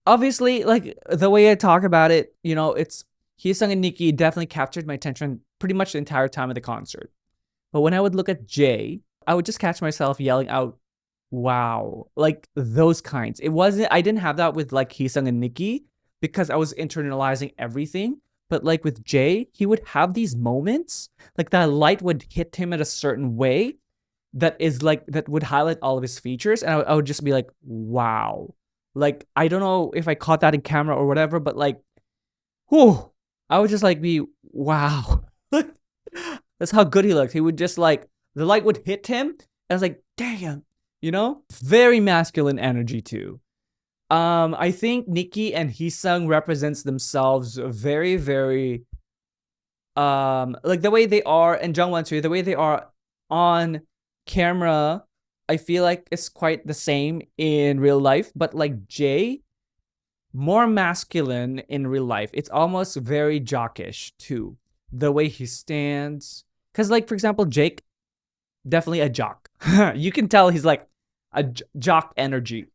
obviously, like, the way I talk about it, you know, it's Heesung and Nikki definitely captured my attention pretty much the entire time of the concert. But when I would look at Jay, I would just catch myself yelling out, wow, like those kinds. I didn't have that with like Heesung and Nikki because I was internalizing everything. But like with Jay, he would have these moments, like that light would hit him in a certain way that would highlight all of his features. And I would just be like, wow. Like, I don't know if I caught that in camera or whatever, but like, whew, I would just like be, wow. That's how good he looked. He would just like, the light would hit him. And I was like, damn, you know, very masculine energy too. I think Nikki and Heesung represents themselves very, very, like the way they are, and Jungwon too, the way they are on camera, I feel like it's quite the same in real life, but like Jay, more masculine in real life. It's almost very jockish too. The way he stands. Because like, for example, Jake, definitely a jock. You can tell he's like a jock energy.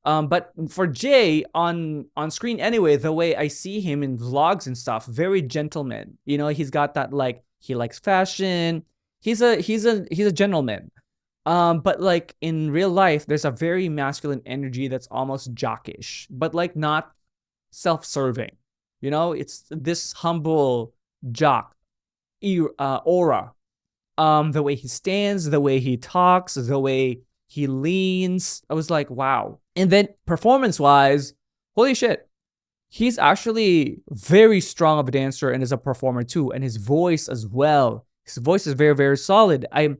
But for Jay, on screen anyway, the way I see him in vlogs and stuff, very gentleman. You know, he's got that like, he likes fashion. He's a gentleman. But like in real life, there's a very masculine energy that's almost jockish, but like not self-serving. You know, it's this humble jock aura. The way he stands, the way he talks, the way he leans. I was like, wow. And then performance-wise, holy shit. He's actually very strong of a dancer and is a performer too. And his voice as well. His voice is very, very solid. I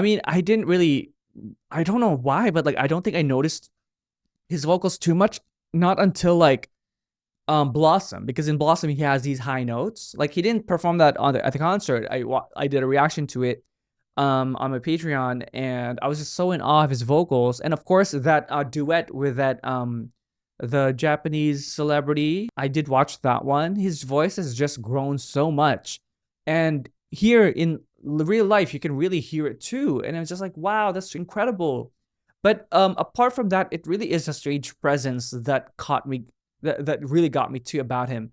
mean, I don't know why, but like, I don't think I noticed his vocals too much. Not until like Blossom, because in Blossom, he has these high notes. Like he didn't perform that at the concert. I did a reaction to it, on my Patreon, and I was just so in awe of his vocals, and of course that duet with that the Japanese celebrity. I did watch that one. His voice has just grown so much, and here in real life you can really hear it too, and it's just like, wow, that's incredible. But apart from that, it really is a stage presence that caught me, that really got me too about him.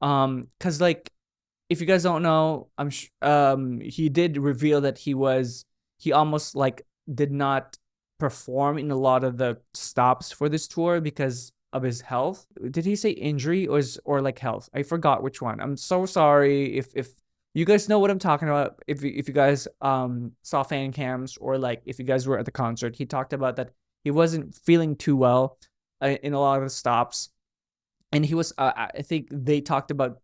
Cause like, if you guys don't know, he did reveal that he almost like did not perform in a lot of the stops for this tour because of his health. Did he say injury or like health? I forgot which one. I'm so sorry if you guys know what I'm talking about. If you guys saw fan cams, or like if you guys were at the concert, he talked about that he wasn't feeling too well in a lot of the stops, and he was I think they talked about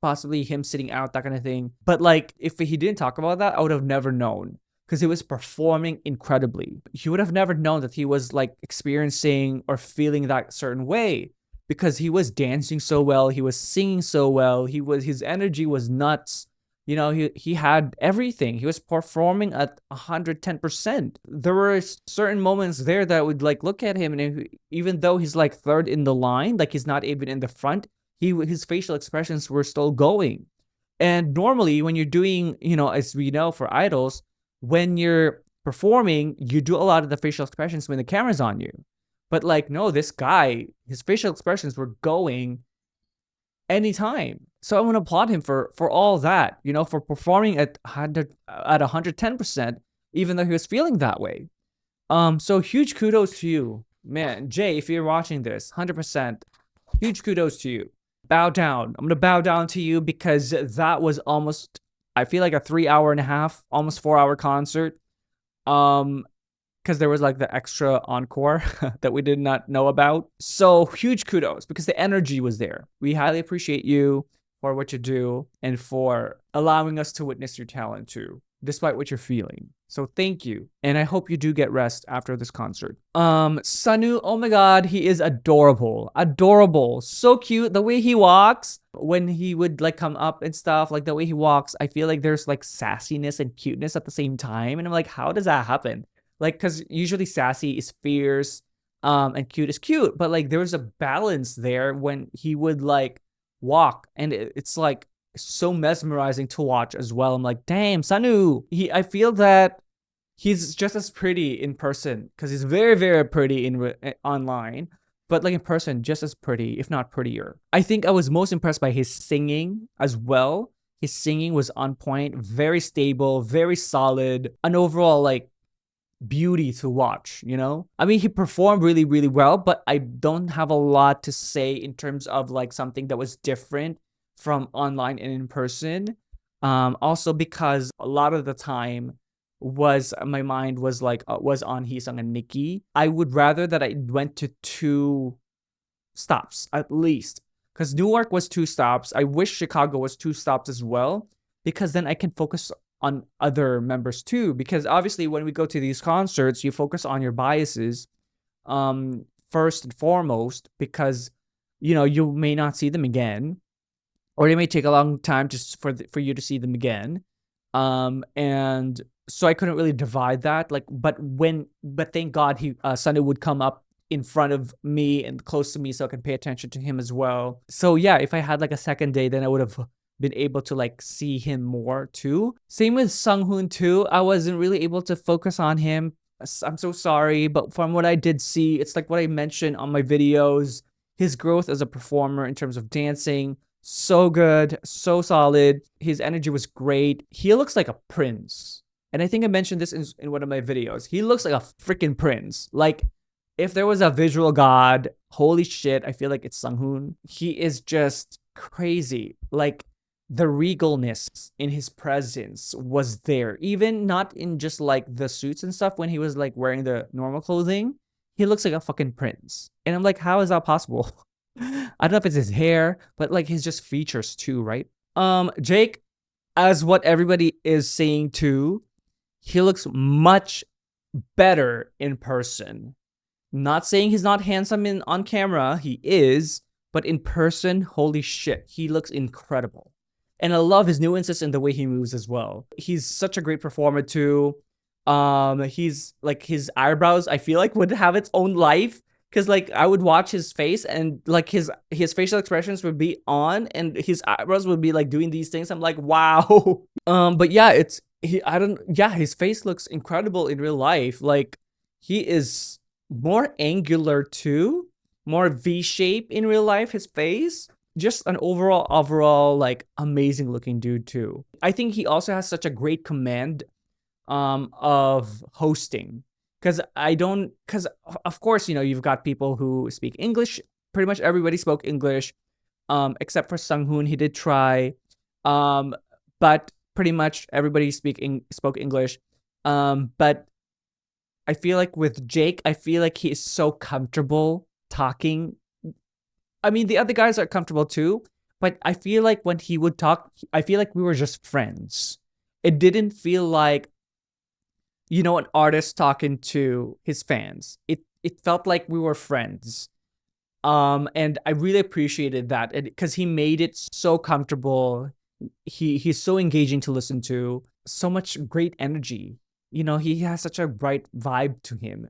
possibly him sitting out, that kind of thing. But like, if he didn't talk about that, I would have never known, because he was performing incredibly. He would have never known that he was like experiencing or feeling that certain way, because he was dancing so well, he was singing so well, his energy was nuts. You know, he had everything. He was performing at 110%. There were certain moments there that I would like look at him, and even though he's like third in the line, like he's not even in the front, his facial expressions were still going. And normally when you're doing, you know, as we know for idols, when you're performing, you do a lot of the facial expressions when the camera's on you. But like, no, this guy, his facial expressions were going anytime. So I want to applaud him for all that, you know, for performing at 110%, even though he was feeling that way. So huge kudos to you, man. Jay, if you're watching this, 100%, huge kudos to you. Bow down. I'm gonna bow down to you, because that was almost, I feel like a 3.5 hour, almost 4 hour concert. Because there was like the extra encore that we did not know about. So huge kudos, because the energy was there. We highly appreciate you for what you do and for allowing us to witness your talent too, despite what you're feeling. So thank you. And I hope you do get rest after this concert. Sanu, oh my God, he is adorable. Adorable. So cute. The way he walks when he would like come up and stuff, like the way he walks, I feel like there's like sassiness and cuteness at the same time. And I'm like, how does that happen? Like, because usually sassy is fierce, and cute is cute. But like there was a balance there when he would like walk, and it's like so mesmerizing to watch as well. I'm like, damn, Sanu. I feel that he's just as pretty in person, because he's very, very pretty in online, but like in person, just as pretty, if not prettier. I think I was most impressed by his singing as well. His singing was on point, very stable, very solid, an overall like beauty to watch, you know? I mean, he performed really, really well, but I don't have a lot to say in terms of like something that was different from online and in person. Also because a lot of the time my mind was like was on Heesung and Nikki. I would rather that I went to 2 stops at least, because Newark was 2 stops. I wish Chicago was 2 stops as well, because then I can focus on other members too. Because obviously when we go to these concerts, you focus on your biases first and foremost, because you know you may not see them again, or it may take a long time just for you to see them again. And so I couldn't really divide that. Like, but thank God Sunday would come up in front of me and close to me, so I can pay attention to him as well. So yeah, if I had like a second day, then I would have been able to like see him more too. Same with Sunghoon too. I wasn't really able to focus on him. I'm so sorry, but from what I did see, it's like what I mentioned on my videos. His growth as a performer in terms of dancing, so good, so solid. His energy was great. He looks like a prince. And I think I mentioned this in one of my videos. He looks like a freaking prince. Like, if there was a visual god, holy shit, I feel like it's Sunghoon. He is just crazy. Like, the regalness in his presence was there. Even not in just like the suits and stuff, when he was like wearing the normal clothing, he looks like a fucking prince. And I'm like, how is that possible? I don't know if it's his hair, but like his just features too, right? Jake, as what everybody is saying too, he looks much better in person. Not saying he's not handsome on camera, he is, but in person, holy shit, he looks incredible. And I love his nuances in the way he moves as well. He's such a great performer too. He's like, his eyebrows, I feel like, would have its own life. Cause like I would watch his face and like his facial expressions would be on and his eyebrows would be like doing these things. I'm like, wow. But yeah, his face looks incredible in real life. Like he is more angular too, more V-shape in real life, his face. Just an overall like amazing looking dude too. I think he also has such a great command of hosting. Because of course, you've got people who speak English. Pretty much everybody spoke English, except for Sunghoon. He did try, but pretty much everybody spoke English. But I feel like with Jake, I feel like he is so comfortable talking. I mean, the other guys are comfortable too, but I feel like when he would talk, I feel like we were just friends. It didn't feel like, an artist talking to his fans. It felt like we were friends. And I really appreciated that because he made it so comfortable. He's so engaging to listen to. So much great energy. He has such a bright vibe to him.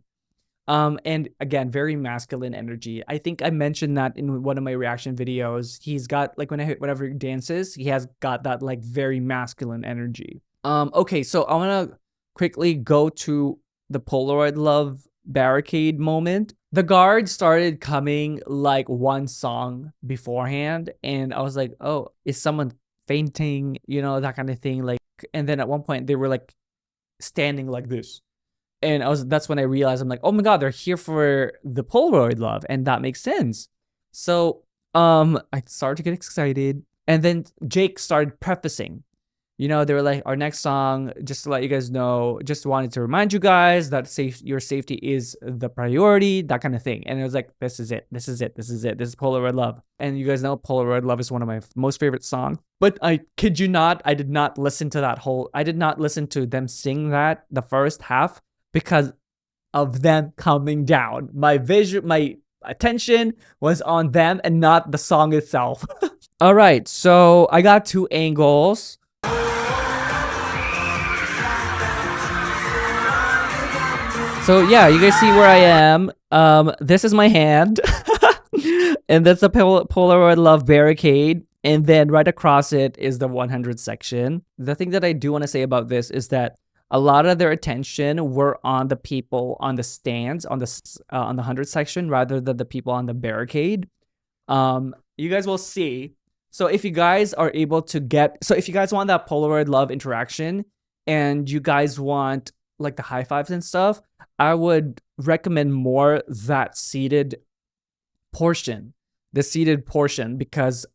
And again, very masculine energy. I think I mentioned that in one of my reaction videos. He's got like whenever he dances, he has got that like very masculine energy. Okay, so I want to quickly go to the Polaroid love barricade moment. The guards started coming like one song beforehand, and I was like, oh, is someone fainting? That kind of thing. Like, and then at one point they were like standing like this. And that's when I realized, I'm like, oh my God, they're here for the Polaroid love. And that makes sense. So I started to get excited. And then Jake started prefacing. They were like, our next song, just to let you guys know, just wanted to remind you guys that your safety is the priority, that kind of thing. And it was like, this is it. This is Polaroid love. And you guys know Polaroid love is one of my most favorite songs. But I kid you not, I did not listen to them sing that the first half because of them coming down. My attention was on them and not the song itself. All right, so I got 2 angles. So yeah, you guys see where I am. This is my hand. And that's a Polaroid love barricade. And then right across it is the 100 section. The thing that I do want to say about this is that a lot of their attention were on the people on the stands on the 100 section rather than the people on the barricade. You guys will see. So if you guys are able to if you guys want that Polaroid love interaction and you guys want like the high fives and stuff, I would recommend more that seated portion, because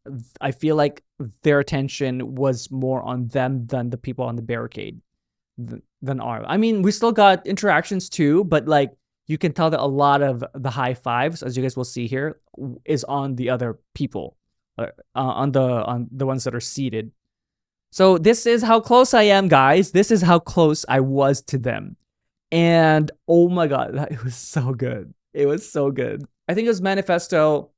I feel like their attention was more on them than the people on the barricade. Than ours. I mean, we still got interactions too, but like you can tell that a lot of the high fives, as you guys will see here, is on the other people, on the ones that are seated. So this is how close I am, guys. This is how close I was to them, and oh my God, it was so good. It was so good. I think it was Manifesto.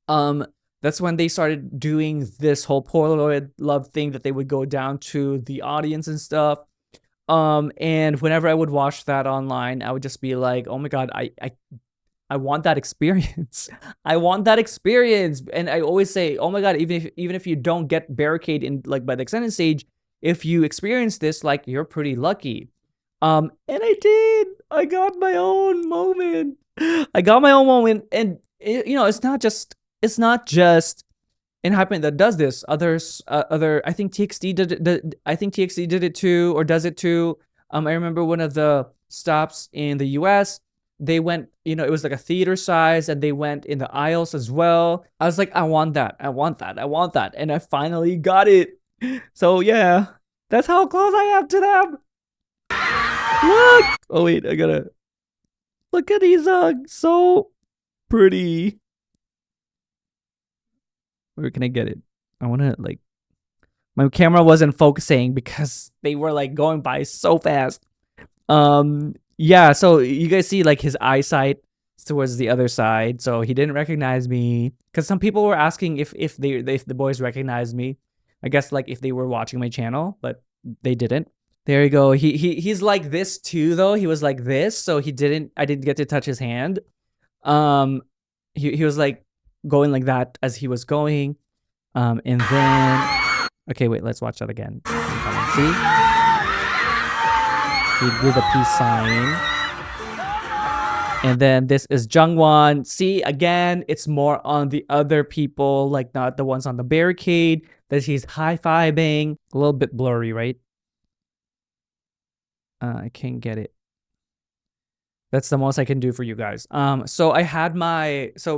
That's when they started doing this whole Polaroid love thing that they would go down to the audience and stuff. And whenever I would watch that online, I would just be like, oh my God, I want that experience. I want that experience. And I always say, oh my God, even if you don't get barricade in like by the extended stage, if you experience this, like you're pretty lucky. And I did. I got my own moment. And it's not just ENHYPEN that does this. I think TXT did it. I think TXT did it too, or does it too. I remember one of the stops in the US, they went, it was like a theater size, and they went in the aisles as well. I was like, I want that, and I finally got it. So yeah, that's how close I am to them. Look! Oh wait, I gotta look at these. So pretty. Where can I get it? I want to like, my camera wasn't focusing because they were like going by so fast. Yeah, so you guys see like his eyesight towards the other side, so he didn't recognize me. Because some people were asking if the boys recognized me. I guess like if they were watching my channel, but they didn't. There you go. He's like this too though. He was like this, so I didn't get to touch his hand. He was like going like that as he was going. And then okay, wait, let's watch that again. See? He did the peace sign. And then this is Jungwon. See, again, it's more on the other people, like not the ones on the barricade that he's high-fiving. A little bit blurry, right? I can't get it. That's the most I can do for you guys. So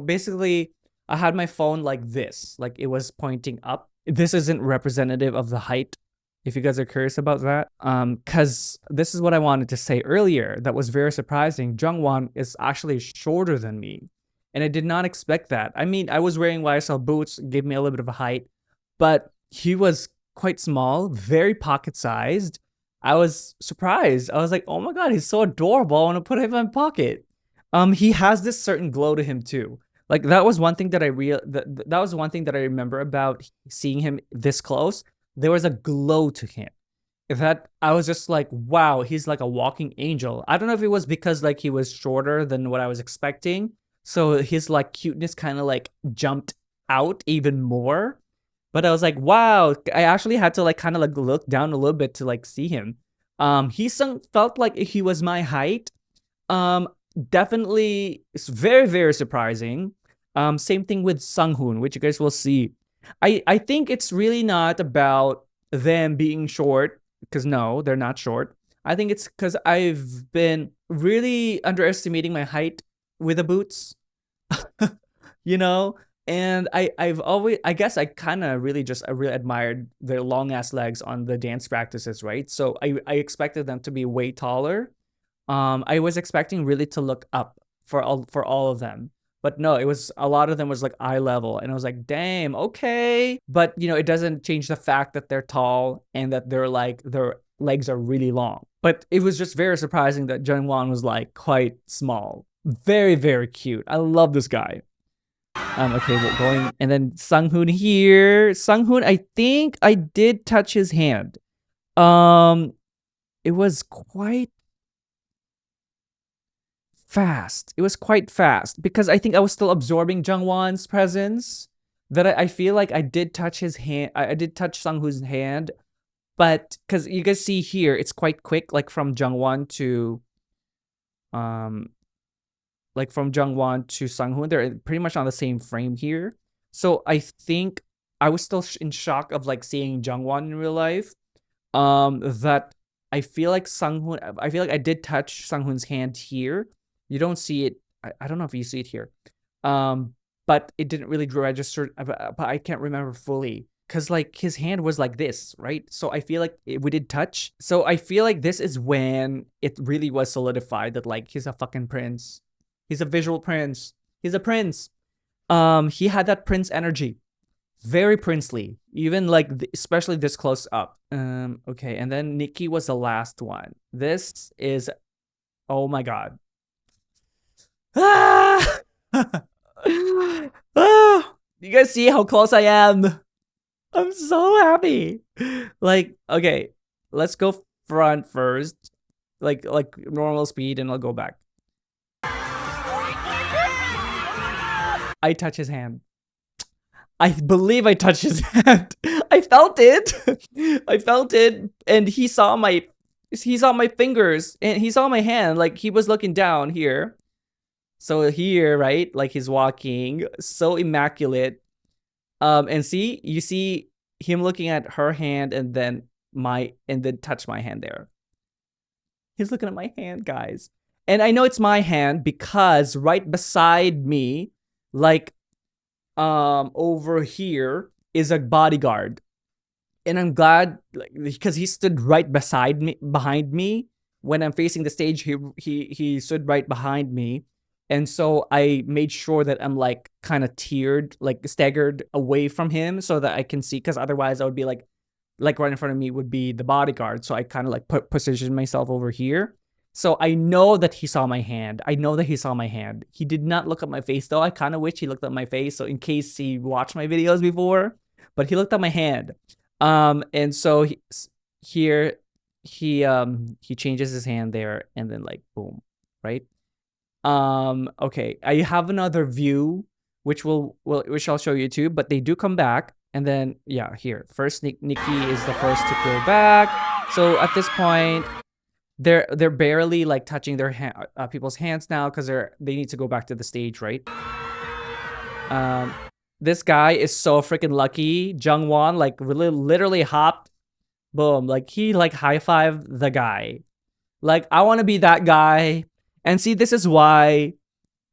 basically I had my phone like this, like it was pointing up. This isn't representative of the height, if you guys are curious about that. Because this is what I wanted to say earlier that was very surprising. Jungwon is actually shorter than me, and I did not expect that. I mean, I was wearing YSL boots, gave me a little bit of a height, but he was quite small, very pocket-sized. I was surprised. I was like, oh my god, he's so adorable. I want to put him in my pocket. He has this certain glow to him too. Like that was one thing that that was one thing that I remember about seeing him this close. There was a glow to him that I was just like, wow, he's like a walking angel. I don't know if it was because like he was shorter than what I was expecting, so his like cuteness kind of like jumped out even more. But I was like, wow, I actually had to like kind of like look down a little bit to like see him. He felt like he was my height. Definitely, it's very, very surprising. Same thing with Sunghoon, which you guys will see. I think it's really not about them being short, because no, they're not short. I think it's because I've been really underestimating my height with the boots, you know? And I've always, I guess I kind of really I really admired their long ass legs on the dance practices, right? So I expected them to be way taller. I was expecting really to look up for all of them. But no, it was a lot of them was like eye level, and I was like, damn, okay. But you know, it doesn't change the fact that they're tall and that they're like their legs are really long. But it was just very surprising that Jungwon was like quite small. Very, very cute. I love this guy. Okay, we're going, and then Sunghoon here. Sunghoon, I think I did touch his hand. It was quite fast. It was quite fast because I think I was still absorbing Jungwon's presence. That I feel like I did touch his hand. I did touch Sunghoon's hand, but because you guys see here, it's quite quick, like from Jungwon to Sunghoon. They're pretty much on the same frame here. So I think I was still in shock of like seeing Jungwon in real life. That I feel like I did touch Sunghoon's hand here. You don't see it. I don't know if you see it here. But it didn't really register. But I can't remember fully. Because like his hand was like this, right? So I feel like we did touch. So I feel like this is when it really was solidified that like he's a fucking prince. He's a visual prince. He's a prince. He had that prince energy. Very princely. Even like, especially this close up. Okay, and then Nikki was the last one. This is, oh my god. Ah! Ah! You guys see how close I am? I'm so happy. Like, okay, let's go front first. Like normal speed, and I'll go back. I touch his hand. I believe I touched his hand. I felt it. I felt it, and he saw my fingers, and he saw my hand. Like he was looking down here. So here, right? Like he's walking, so immaculate. And see, you see him looking at her hand, and then touch my hand there. He's looking at my hand, guys. And I know it's my hand because right beside me, like over here, is a bodyguard. And I'm glad, like, because he stood right behind me when I'm facing the stage. He stood right behind me. And so I made sure that I'm like kind of staggered away from him so that I can see, because otherwise I would be like right in front of me would be the bodyguard. So I kind of like positioned myself over here. So I know that he saw my hand. I know that he saw my hand. He did not look at my face though. I kind of wish he looked at my face. So in case he watched my videos before, but he looked at my hand. And so here he changes his hand there, and then like boom, right? Okay, I have another view which I'll show you too, but they do come back, and then yeah, here first Nikki is the first to go back. So at this point, they're barely like touching their people's hands now because they need to go back to the stage, right? This guy is so freaking lucky. Jungwon like literally hopped, boom, like he like high-fived the guy. Like I want to be that guy. And see, this is why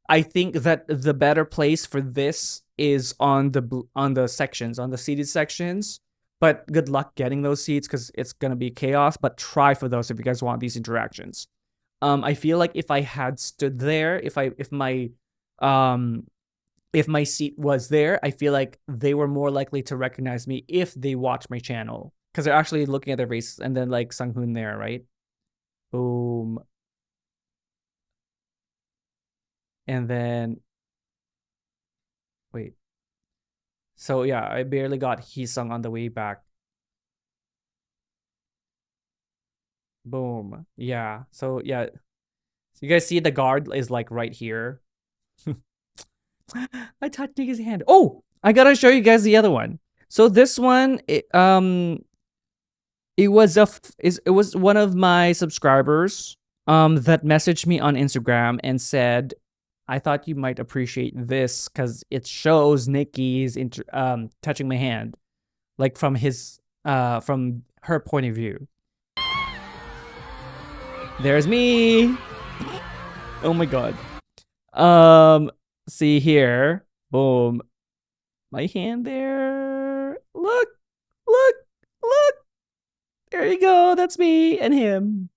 I think that the better place for this is on the sections, on the seated sections. But good luck getting those seats because it's gonna be chaos. But try for those if you guys want these interactions. I feel like if I had stood there, if my seat was there, I feel like they were more likely to recognize me if they watch my channel because they're actually looking at their faces. And then like Sunghoon there, right? Boom. And then wait. So yeah, I barely got Heesung on the way back. Boom. Yeah. So yeah. So you guys see the guard is like right here. I touched his hand. Oh, I gotta show you guys the other one. So this one, it was one of my subscribers that messaged me on Instagram and said, I thought you might appreciate this because it shows Nikki's touching my hand, like from her point of view. There's me. Oh my god. See here. Boom. My hand there. Look. Look. Look. There you go. That's me and him.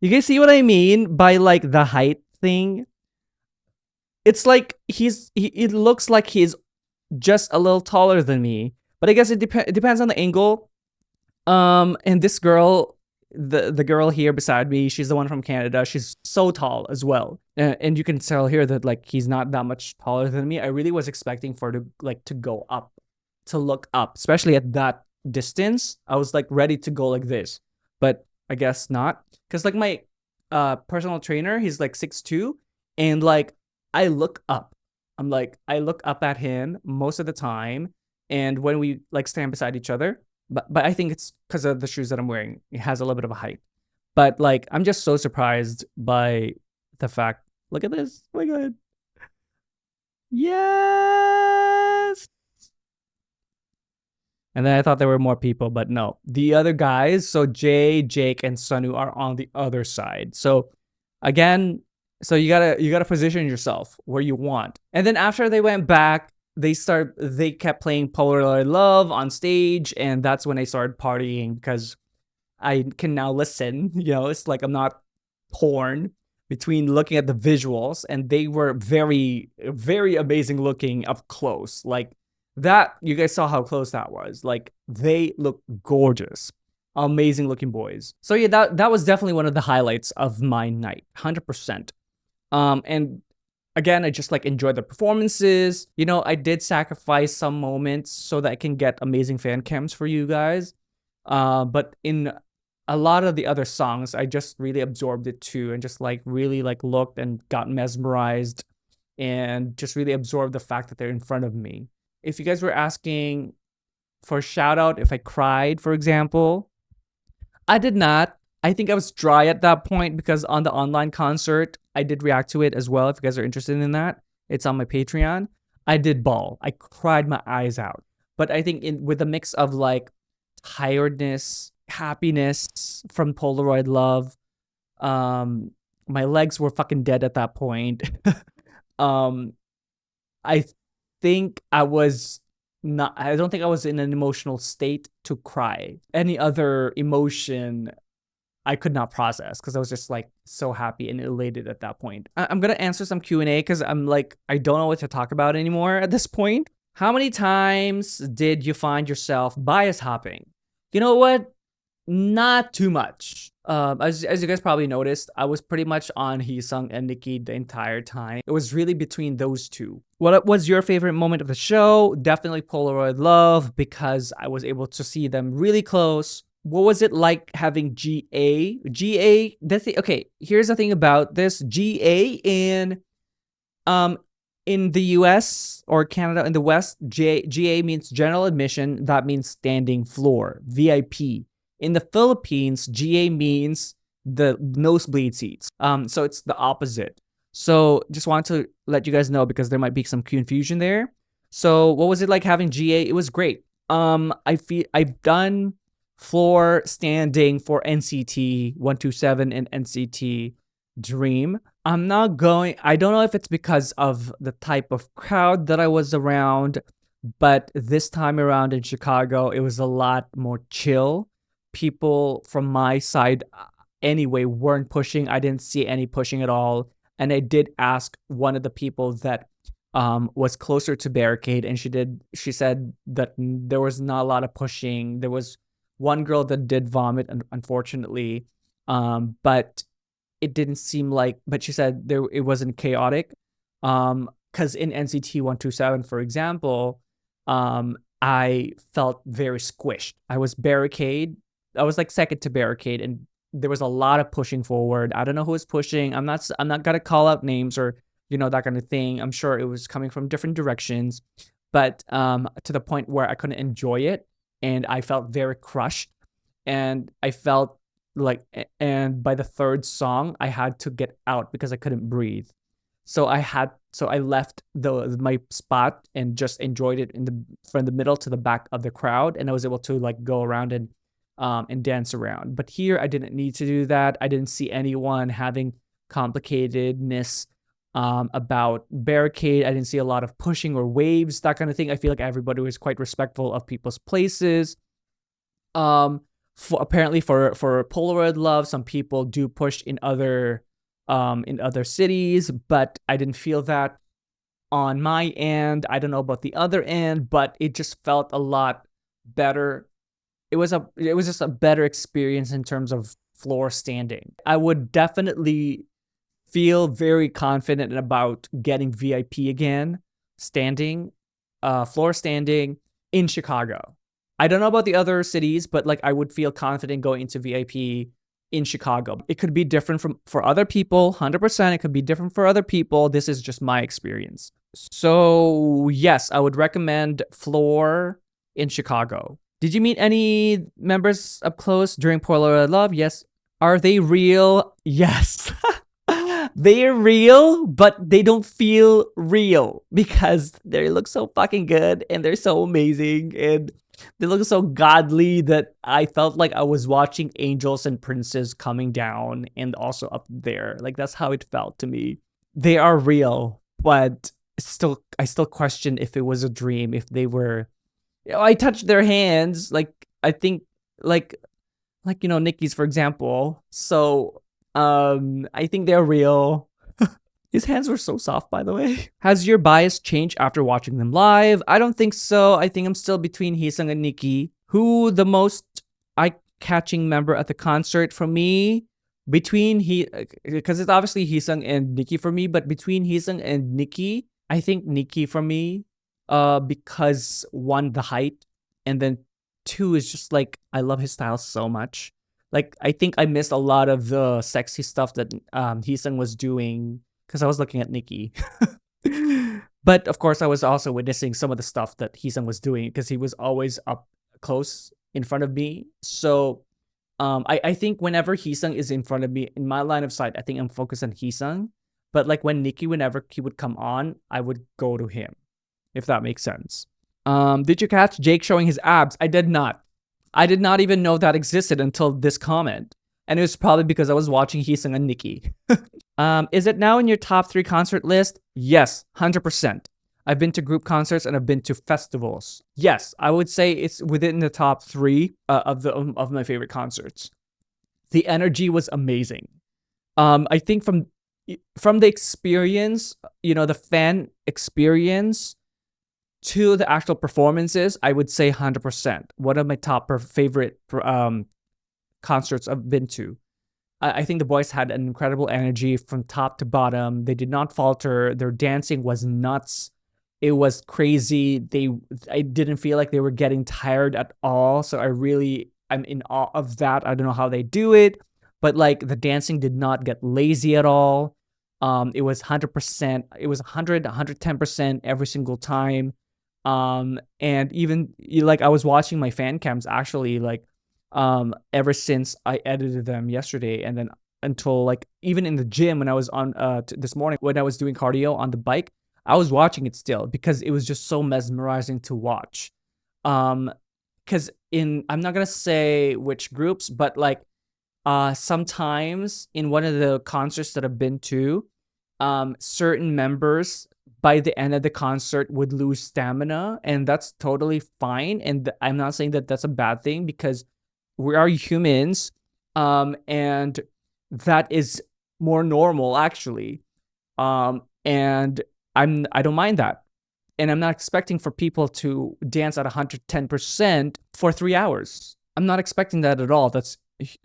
You guys see what I mean by like the height thing? It's like it looks like he's just a little taller than me, but I guess it depends on the angle. And this girl, the girl here beside me, she's the one from Canada. She's so tall as well, and you can tell here that like he's not that much taller than me. I really was expecting for to go up, to look up, especially at that distance. I was like ready to go like this, but I guess not, because like my personal trainer, he's like 6'2", and like I look up. I look up at him most of the time, and when we like stand beside each other. But I think it's because of the shoes that I'm wearing. It has a little bit of a height. But like I'm just so surprised by the fact. Look at this. Oh my god. Yes. And then I thought there were more people, but no. The other guys, so Jay, Jake, and Sunu are on the other side. So again, so you gotta position yourself where you want. And then after they went back, they kept playing Polaroid Love on stage, and that's when I started partying because I can now listen. You know, it's like I'm not torn between looking at the visuals, and they were very, very amazing looking up close. Like that, you guys saw how close that was. Like they look gorgeous, amazing looking boys. So yeah, that was definitely one of the highlights of my night, 100%. And again, I just like enjoyed the performances. You know, I did sacrifice some moments so that I can get amazing fan cams for you guys. But in a lot of the other songs, I just really absorbed it too, and just like really like looked and got mesmerized, and just really absorbed the fact that they're in front of me. If you guys were asking for a shout out, if I cried, for example, I did not. I think I was dry at that point because on the online concert, I did react to it as well. If you guys are interested in that, it's on my Patreon. I did bawl. I cried my eyes out. But I think with a mix of like tiredness, happiness from Polaroid Love, my legs were fucking dead at that point. I think I don't think I was in an emotional state to cry. Any other emotion I could not process because I was just like so happy and elated at that point. I'm gonna answer some Q&A because I'm like, I don't know what to talk about anymore at this point. How many times did you find yourself bias hopping? You know what? Not too much. As you guys probably noticed, I was pretty much on Heesung and Nikki the entire time. It was really between those two. What was your favorite moment of the show? Definitely Polaroid Love, because I was able to see them really close. What was it like having GA? Okay, here's the thing about this. In the US or Canada in the West, GA means general admission. That means standing floor, VIP. In the Philippines, GA means the nosebleed seats. So it's the opposite. So just want to let you guys know because there might be some confusion there. So what was it like having GA? It was great. I've done floor standing for NCT 127 and NCT Dream. I don't know if it's because of the type of crowd that I was around, but this time around in Chicago, it was a lot more chill. People from my side, anyway, weren't pushing. I didn't see any pushing at all. And I did ask one of the people that was closer to Barricade, and she said that there was not a lot of pushing. There was one girl that did vomit, unfortunately, but it didn't seem like, but she said it wasn't chaotic. Because in NCT 127, for example, I felt very squished. I was like second to Barricade, and there was a lot of pushing forward. I don't know who was pushing. I'm not gonna call out names or that kind of thing. I'm sure it was coming from different directions, but to the point where I couldn't enjoy it, and I felt very crushed, and I felt and by the third song I had to get out because I couldn't breathe. So I left my spot and just enjoyed it from the middle to the back of the crowd, and I was able to go around and dance around. But here I didn't need to do that. I didn't see anyone having complicatedness about Barricade. I didn't see a lot of pushing or waves, that kind of thing. I feel like everybody was quite respectful of people's places. Apparently for Polaroid Love, some people do push in other cities, but I didn't feel that on my end. I don't know about the other end, but it just felt a lot better. It was just a better experience in terms of floor standing. I would definitely feel very confident about getting VIP again, floor standing in Chicago. I don't know about the other cities, but I would feel confident going into VIP in Chicago. It could be different for other people, 100%. It could be different for other people. This is just my experience. So yes, I would recommend floor in Chicago. Did you meet any members up close during Polaroid Love? Yes. Are they real? Yes. They're real, but they don't feel real because they look so fucking good and they're so amazing and they look so godly that I felt like I was watching angels and princes coming down and also up there. That's how it felt to me. They are real, but I still question if it was a dream, if they were. I touched their hands, I think, Nikki's, for example. So I think they're real. His hands were so soft, by the way. Has your bias changed after watching them live? I don't think so. I think I'm still between Heesung and Nikki. Who the most eye-catching member at the concert for me? Because it's obviously Heesung and Nikki for me, but between Heesung and Nikki, I think Nikki for me. Because one, the height, and then two is just I love his style so much. I think I missed a lot of the sexy stuff that Heesung was doing because I was looking at Nikki. But of course, I was also witnessing some of the stuff that Heesung was doing because he was always up close in front of me. So I think whenever Heesung is in front of me, in my line of sight, I think I'm focused on Heesung. But when Nikki, whenever he would come on, I would go to him, if that makes sense. Did you catch Jake showing his abs? I did not. I did not even know that existed until this comment. And it was probably because I was watching Heesung and Nikki. Is it now in your top 3 concert list? Yes, 100%. I've been to group concerts and I've been to festivals. Yes, I would say it's within the top 3 of my favorite concerts. The energy was amazing. I think from the experience, the fan experience, to the actual performances, I would say 100%. One of my top favorite concerts I've been to. I think the boys had an incredible energy from top to bottom. They did not falter. Their dancing was nuts. It was crazy. I didn't feel like they were getting tired at all. So I'm in awe of that. I don't know how they do it, but like the dancing did not get lazy at all. It was 100%. It was 110% every single time. And even like I was watching my fan cams actually like ever since I edited them yesterday, and then until like even in the gym when I was on this morning when I was doing cardio on the bike, I was watching it still because it was just so mesmerizing to watch. Because I'm not gonna say which groups, but like sometimes in one of the concerts that I've been to, certain members by the end of the concert would lose stamina, and that's totally fine. And I'm not saying that that's a bad thing because we are humans, and that is more normal actually. And I don't mind that, and I'm not expecting for people to dance at 110% for 3 hours. I'm not expecting that at all.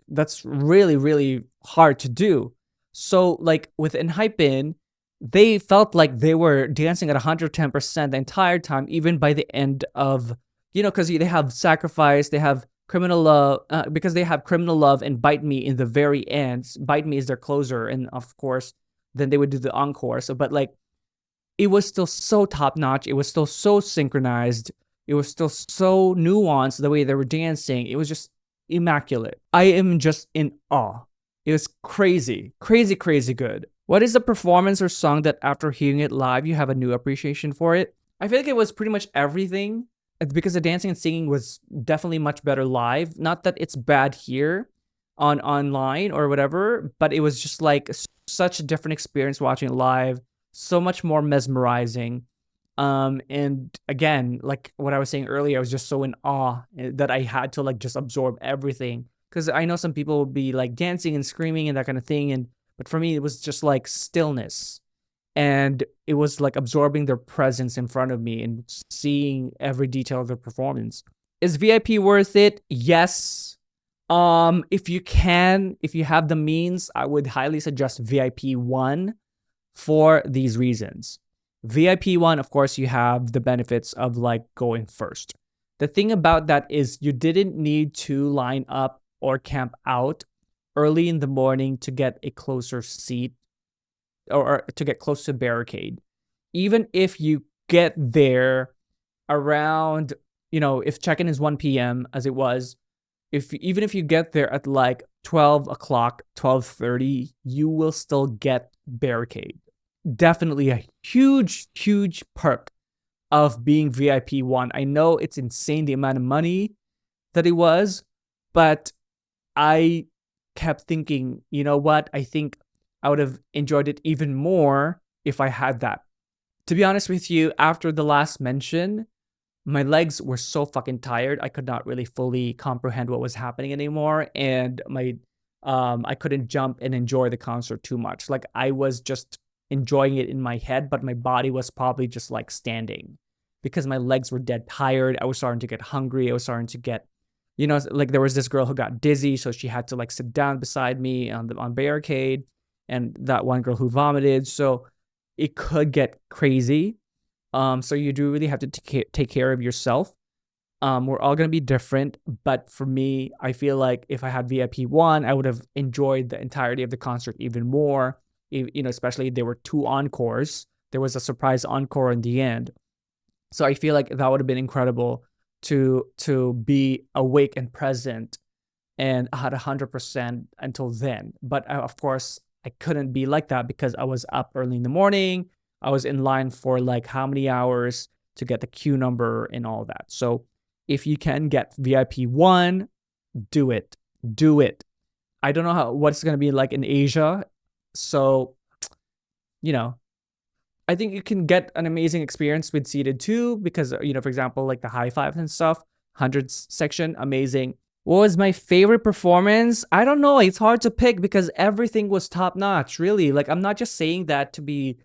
That's really really hard to do. So like with ENHYPEN, they felt like they were dancing at 110% the entire time, even by the end of, because they have Sacrifice, they have Criminal Love, because they have Criminal Love and Bite Me in the very end. Bite Me is their closer, and of course, then they would do the encore. So, but like, it was still so top notch. It was still so synchronized. It was still so nuanced the way they were dancing. It was just immaculate. I am just in awe. It was crazy, crazy, crazy good. What is the performance or song that after hearing it live, you have a new appreciation for it? I feel like it was pretty much everything, because the dancing and singing was definitely much better live. Not that it's bad here on online or whatever, but it was just like such a different experience watching it live, so much more mesmerizing. And again, like what I was saying earlier, I was just so in awe that I had to like just absorb everything. Because I know some people will be like dancing and screaming and that kind of thing, but for me it was just like stillness. And it was like absorbing their presence in front of me and seeing every detail of their performance. Is VIP worth it? Yes. If you have the means, I would highly suggest VIP 1 for these reasons. VIP 1, of course, you have the benefits of like going first. The thing about that is you didn't need to line up or camp out early in the morning to get a closer seat, or to get close to barricade. Even if you get there around, if check-in is 1 p.m. as it was, even if you get there at like 12 o'clock, 12:30, you will still get barricade. Definitely a huge, huge perk of being VIP 1. I know it's insane the amount of money that it was, but I kept thinking, you know what? I think I would have enjoyed it even more if I had that. To be honest with you, after the last mention, my legs were so fucking tired. I could not really fully comprehend what was happening anymore. And I couldn't jump and enjoy the concert too much. Like I was just enjoying it in my head, but my body was probably just like standing because my legs were dead tired. I was starting to get hungry. I was starting to get, like there was this girl who got dizzy. So she had to like sit down beside me on barricade, and that one girl who vomited. So it could get crazy. So you do really have to take care of yourself. We're all going to be different, but for me, I feel like if I had VIP 1, I would have enjoyed the entirety of the concert even more. Especially there were 2 encores. There was a surprise encore in the end. So I feel like that would have been incredible to be awake and present and I had 100% until then. But of course, I couldn't be like that because I was up early in the morning. I was in line for like how many hours to get the queue number and all that. So if you can get VIP 1, do it. Do it. I don't know what it's going to be like in Asia. So, I think you can get an amazing experience with seated 2 because, for example, like the high fives and stuff, hundreds section, amazing. What was my favorite performance? I don't know. It's hard to pick because everything was top notch, really. Like, I'm not just saying that to be,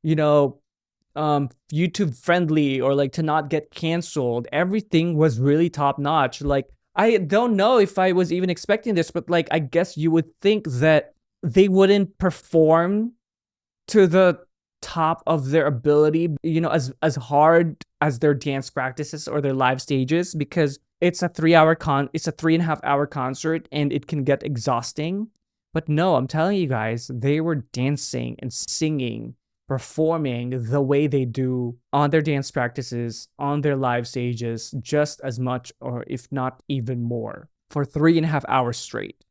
YouTube friendly or like to not get canceled. Everything was really top notch. Like, I don't know if I was even expecting this, but like, I guess you would think that they wouldn't perform to the top of their ability, you know, as hard as their dance practices or their live stages, because it's a 3.5 hour concert and it can get exhausting. But no, I'm telling you guys, they were dancing and singing, performing the way they do on their dance practices, on their live stages, just as much, or if not even more, for 3.5 hours straight.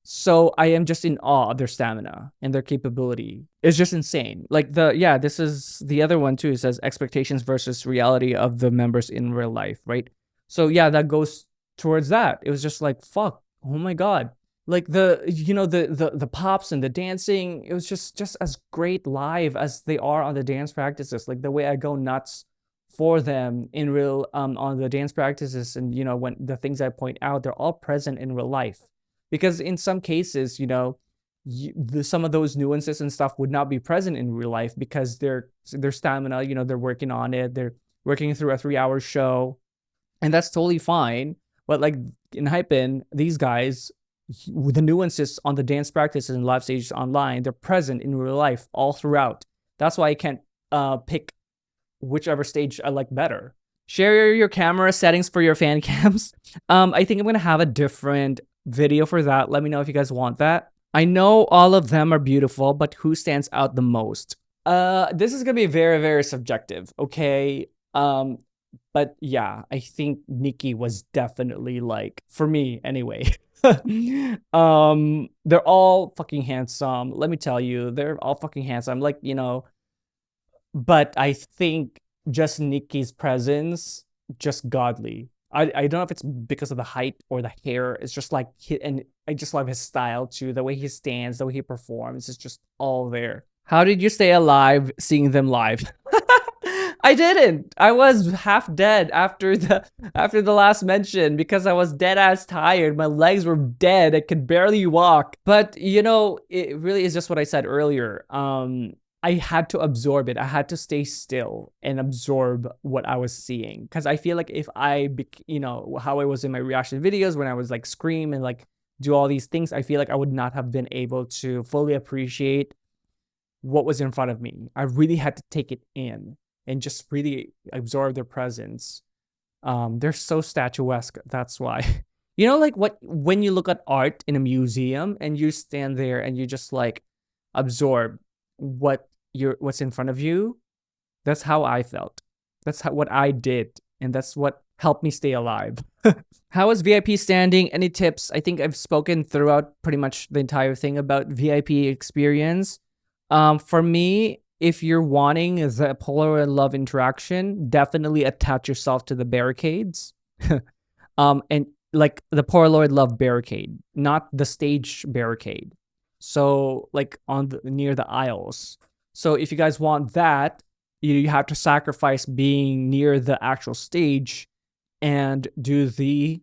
So I am just in awe of their stamina and their capability. It's just insane. Like this is the other one too. It says expectations versus reality of the members in real life, right? So yeah, that goes towards that. It was just like, fuck, oh my God. Like the pops and the dancing, it was just as great live as they are on the dance practices. Like the way I go nuts for them in real on the dance practices, and when the things I point out, they're all present in real life. Because in some cases, some of those nuances and stuff would not be present in real life because their stamina, they're working on it. They're working through a 3-hour show, and that's totally fine. But like in ENHYPEN, these guys, the nuances on the dance practices and live stages online, they're present in real life all throughout. That's why I can't pick whichever stage I like better. Share your camera settings for your fan cams. I think I'm gonna have a different video for that. Let me know if you guys want that. I know all of them are beautiful, but who stands out the most? This is gonna be very, very subjective, okay? But yeah, I think Nikki was definitely, like, for me anyway. They're all fucking handsome. Let me tell you, they're all fucking handsome. Like, but I think just Nikki's presence, just godly. I don't know if it's because of the height or the hair. It's just like, and I just love his style too. The way he stands, the way he performs, it's just all there. How did you stay alive seeing them live? I didn't. I was half dead after the last mention because I was dead ass tired. My legs were dead. I could barely walk. But it really is just what I said earlier. I had to absorb it. I had to stay still and absorb what I was seeing. Because I feel like if how I was in my reaction videos when I was like scream and like do all these things, I feel like I would not have been able to fully appreciate what was in front of me. I really had to take it in and just really absorb their presence. They're so statuesque. That's why. Like when you look at art in a museum and you stand there and you just like absorb what's in front of you. That's how I felt. That's what I did, and that's what helped me stay alive. How was VIP standing? Any tips? I think I've spoken throughout pretty much the entire thing about VIP experience. For me, if you're wanting the Polaroid love interaction, definitely attach yourself to the barricades. And like the Polaroid love barricade, not the stage barricade. So like near the aisles. So if you guys want that, you have to sacrifice being near the actual stage and do the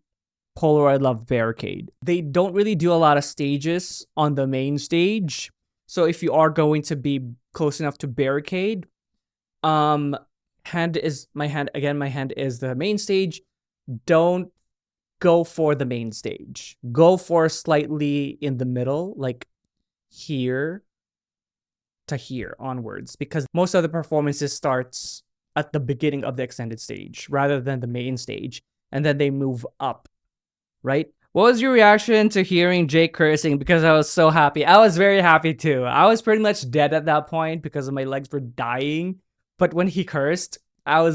Polaroid love barricade. They don't really do a lot of stages on the main stage. So if you are going to be close enough to barricade, my hand is the main stage. Don't go for the main stage. Go for slightly in the middle, like here to here onwards, because most of the performances starts at the beginning of the extended stage rather than the main stage, and then they move up, right? What was your reaction to hearing Jake cursing? Because I was so happy. I was very happy too. I was pretty much dead at that point because my legs were dying, but when he cursed, I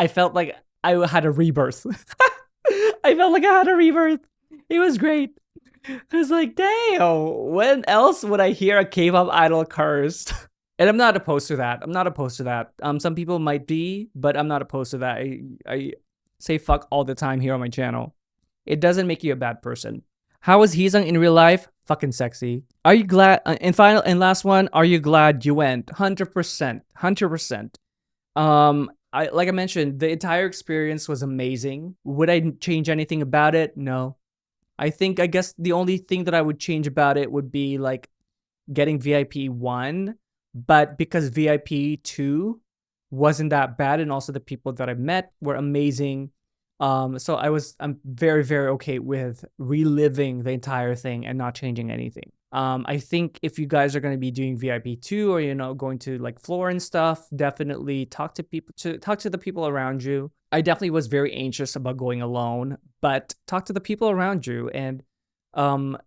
felt like I had a rebirth. I felt like I had a rebirth. It was great. I was like, damn, when else would I hear a K-pop idol cursed? And I'm not opposed to that. Some people might be, but I'm not opposed to that. I say fuck all the time here on my channel. It doesn't make you a bad person. How was Heesung in real life? Fucking sexy. Are you glad? And last one, are you glad you went? 100%. 100%. Like I mentioned, the entire experience was amazing. Would I change anything about it? No. I guess the only thing that I would change about it would be like getting VIP 1, but because VIP 2 wasn't that bad, and also the people that I met were amazing, So I'm very, very okay with reliving the entire thing and not changing anything. I think if you guys are going to be doing VIP2 or, going to like floor and stuff, definitely talk to the people around you. I definitely was very anxious about going alone, but talk to the people around you. And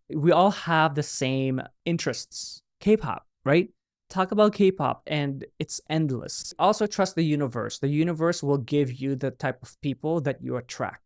we all have the same interests. K-pop, right? Talk about K-pop and it's endless. Also trust the universe. The universe will give you the type of people that you attract,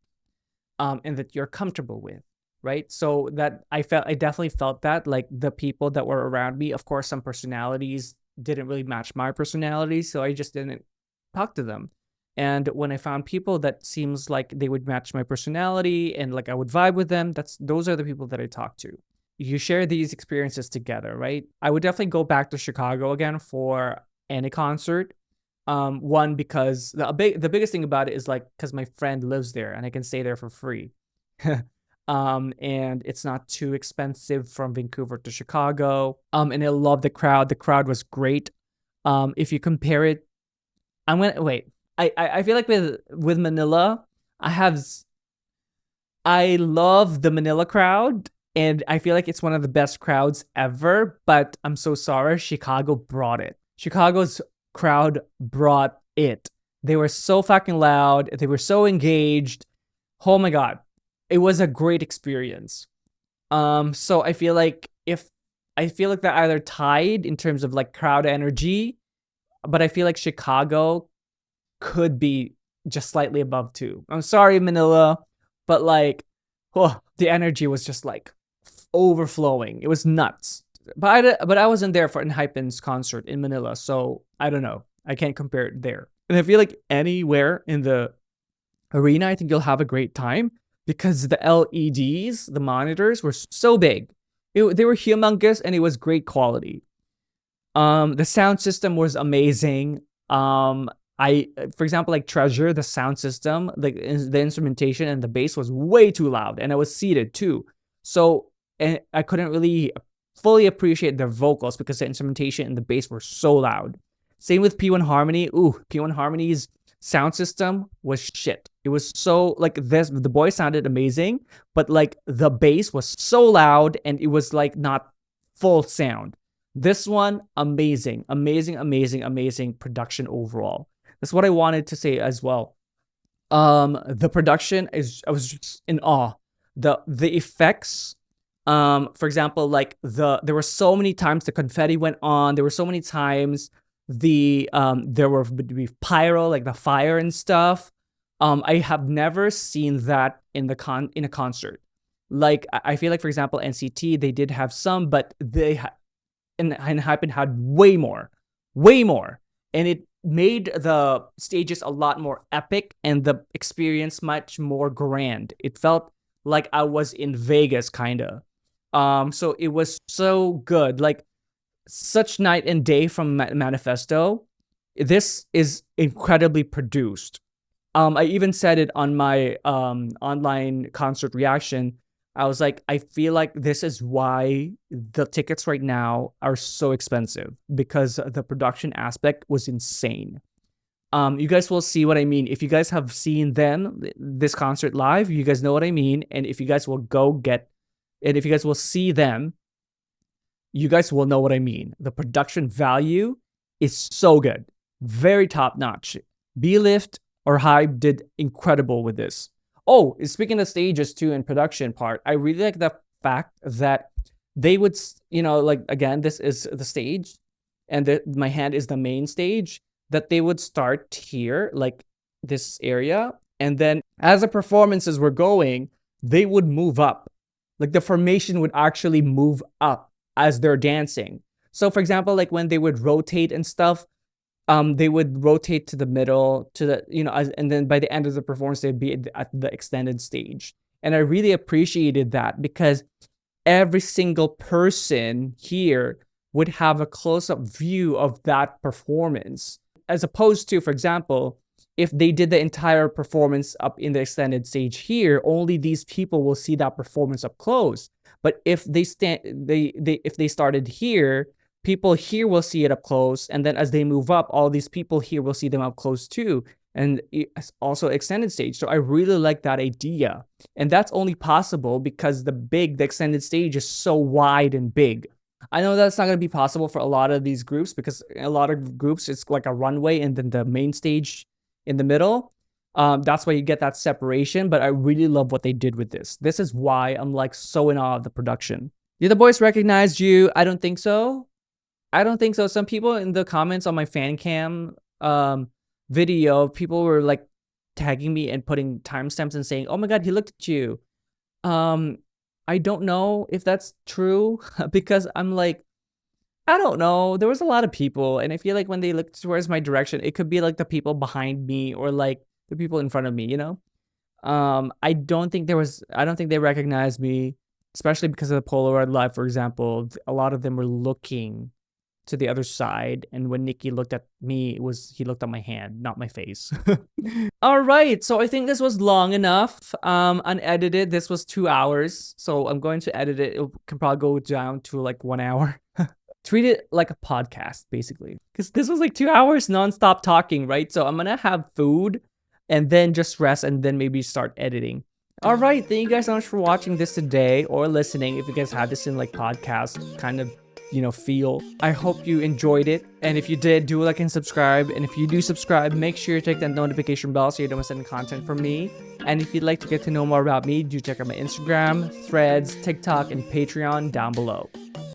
and that you're comfortable with, right? So that I definitely felt that, like, the people that were around me, of course, some personalities didn't really match my personality, so I just didn't talk to them. And when I found people that seems like they would match my personality and like I would vibe with them, those are the people that I talk to. You share these experiences together, right? I would definitely go back to Chicago again for any concert. One, because the biggest thing about it is like, because my friend lives there and I can stay there for free. And it's not too expensive from Vancouver to Chicago. And I love the crowd. The crowd was great. If you compare it, I'm gonna wait. I feel like with Manila, I love the Manila crowd. And I feel like it's one of the best crowds ever, but I'm so sorry, Chicago brought it. Chicago's crowd brought it. They were so fucking loud. They were so engaged. Oh my God. It was a great experience. So I feel like they're either tied in terms of like crowd energy, but I feel like Chicago could be just slightly above too. I'm sorry, Manila, but like, the energy was just like overflowing. It was nuts. But I wasn't there for ENHYPEN's concert in Manila, so I don't know. I can't compare it there. And I feel like anywhere in the arena, I think you'll have a great time because the LEDs, the monitors, were so big. They were humongous and it was great quality. The sound system was amazing. For example, like Treasure, the sound system, like the instrumentation and the bass was way too loud, and I was seated too. So and I couldn't really fully appreciate their vocals because the instrumentation and the bass were so loud. Same with P1 Harmony. P1 Harmony's sound system was shit. It was so like this. The boys sounded amazing, but like the bass was so loud and it was like not full sound. This one, amazing production overall. That's what I wanted to say as well. The production I was just in awe. The effects, for example, like there were so many times the confetti went on. There were so many times there were pyro, like the fire and stuff. I have never seen that in a concert. Like I feel like, for example, NCT, they did have some, but and ENHYPEN had way more, and it made the stages a lot more epic and the experience much more grand. It felt like I was in Vegas, kind of. So it was so good, like such night and day from Manifesto. This is incredibly produced. I even said it on my online concert reaction. I was like, I feel like this is why the tickets right now are so expensive, because the production aspect was insane. You guys will see what I mean. If you guys have seen this concert live, you guys know what I mean. And if you guys will if you guys will see them, you guys will know what I mean. The production value is so good. Very top notch. B-Lift or Hype did incredible with this. Oh, speaking of stages too and production part, I really like the fact that they would, like, again, this is the stage and my hand is the main stage, that they would start here, like this area. And then as the performances were going, they would move up. Like the formation would actually move up as they're dancing. So for example, like when they would rotate and stuff, they would rotate to the middle, to the, and then by the end of the performance, they'd be at the extended stage. And I really appreciated that because every single person here would have a close-up view of that performance. As opposed to, for example, if they did the entire performance up in the extended stage here, only these people will see that performance up close. But if they started here, people here will see it up close, and then as they move up, all these people here will see them up close too. and it's also extended stage. So I really like that idea. And that's only possible because the extended stage is so wide and big. I know that's not going to be possible for a lot of these groups, because a lot of groups, it's like a runway and then the main stage in the middle. That's why you get that separation, but I really love what they did with this. This is why I'm like so in awe of the production. Did the boys recognize you? I don't think so. I don't think so. Some people in the comments on my fan cam video, people were like tagging me and putting timestamps and saying, "Oh my God, he looked at you." I don't know if that's true because I'm like, I don't know. There was a lot of people, and I feel like when they looked towards my direction, it could be like the people behind me or like the people in front of me, you know? I don't think they recognized me, especially because of the Polaroid Live, for example. A lot of them were looking to the other side, and when Nikki looked at me, he looked at my hand, not my face. All right, so I think this was long enough. Unedited, this was 2 hours, so I'm going to edit it. It can probably go down to like 1 hour. Treat it like a podcast, basically, because this was like 2 hours nonstop talking, right? So I'm gonna have food and then just rest and then maybe start editing. All right, thank you guys so much for watching this today or listening. If you guys had this in like podcast kind of feel, I hope you enjoyed it. And if you did, do like and subscribe. And if you do subscribe, make sure you take that notification bell so you don't miss any content from me. And if you'd like to get to know more about me, do check out my Instagram, Threads, TikTok, and Patreon down below.